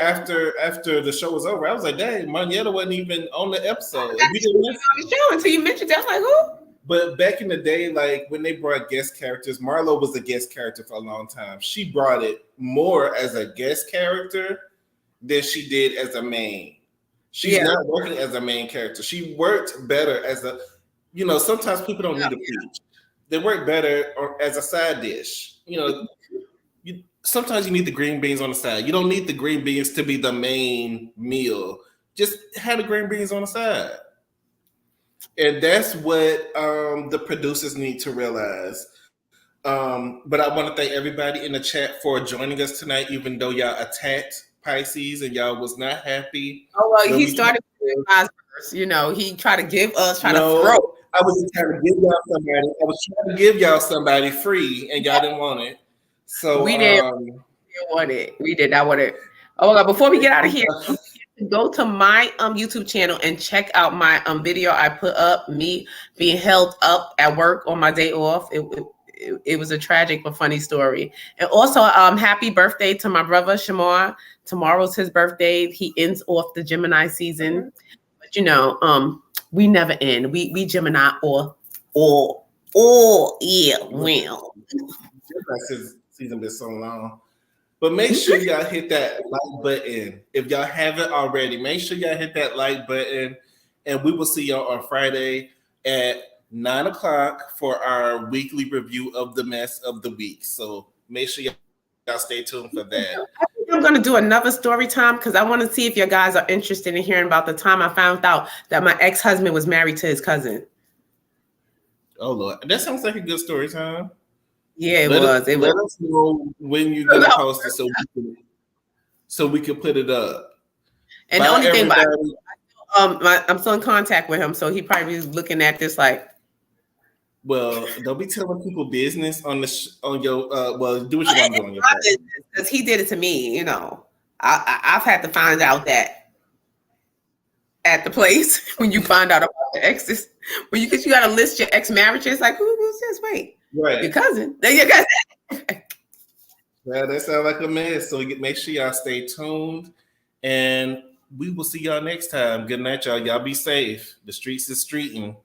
after the show was over. I was like, dang, Mongetta wasn't even on the episode. We didn't on the show until you mentioned it. I was like, who? But back in the day, like when they brought guest characters, Marlo was a guest character for a long time. She brought it more as a guest character than she did as a main. She's not working as a main character. She worked better as a, sometimes people don't need to preach. They work better as a side dish. Sometimes you need the green beans on the side. You don't need the green beans to be the main meal. Just have the green beans on the side. And that's what the producers need to realize. But I want to thank everybody in the chat for joining us tonight, even though y'all attacked Pisces and y'all was not happy. Oh well, when he we started with us first. You know, he tried to give us, try to No, throw. I was just trying to give y'all somebody. I was trying to give y'all somebody free, and y'all didn't want it. So We didn't want it. We did not want it. Oh my God! Before we get out of here, go to my YouTube channel and check out my video I put up. Me being held up at work on my day off. It was a tragic but funny story. And also, happy birthday to my brother Shamar. Tomorrow's his birthday. He ends off the Gemini season. But you know, we never end. We Gemini all year round. Season been so long. But make sure y'all hit that like button. If y'all haven't already, make sure y'all hit that like button. And we will see y'all on Friday at 9 o'clock for our weekly review of the mess of the week. So make sure y'all stay tuned for that. I think I'm going to do another story time because I want to see if you guys are interested in hearing about the time I found out that my ex-husband was married to his cousin. Oh, Lord. That sounds like a good story time. Yeah, it Let was. Let us know when you're going to post it so we can put it up. And Bye, the only thing, everybody. I'm still in contact with him, so he probably is looking at this like. Well, don't be telling people business on on your. Well, do what you want to do on your because he did it to me. You know, I've had to find out that at the place when you find out about the exes, when you got to list your ex marriages. Like who's this? Wait. Right. Your cousin. Then your cousin. Yeah, that sounds like a mess. So make sure y'all stay tuned. And we will see y'all next time. Good night, y'all. Y'all be safe. The streets is streeting.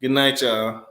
Good night, y'all.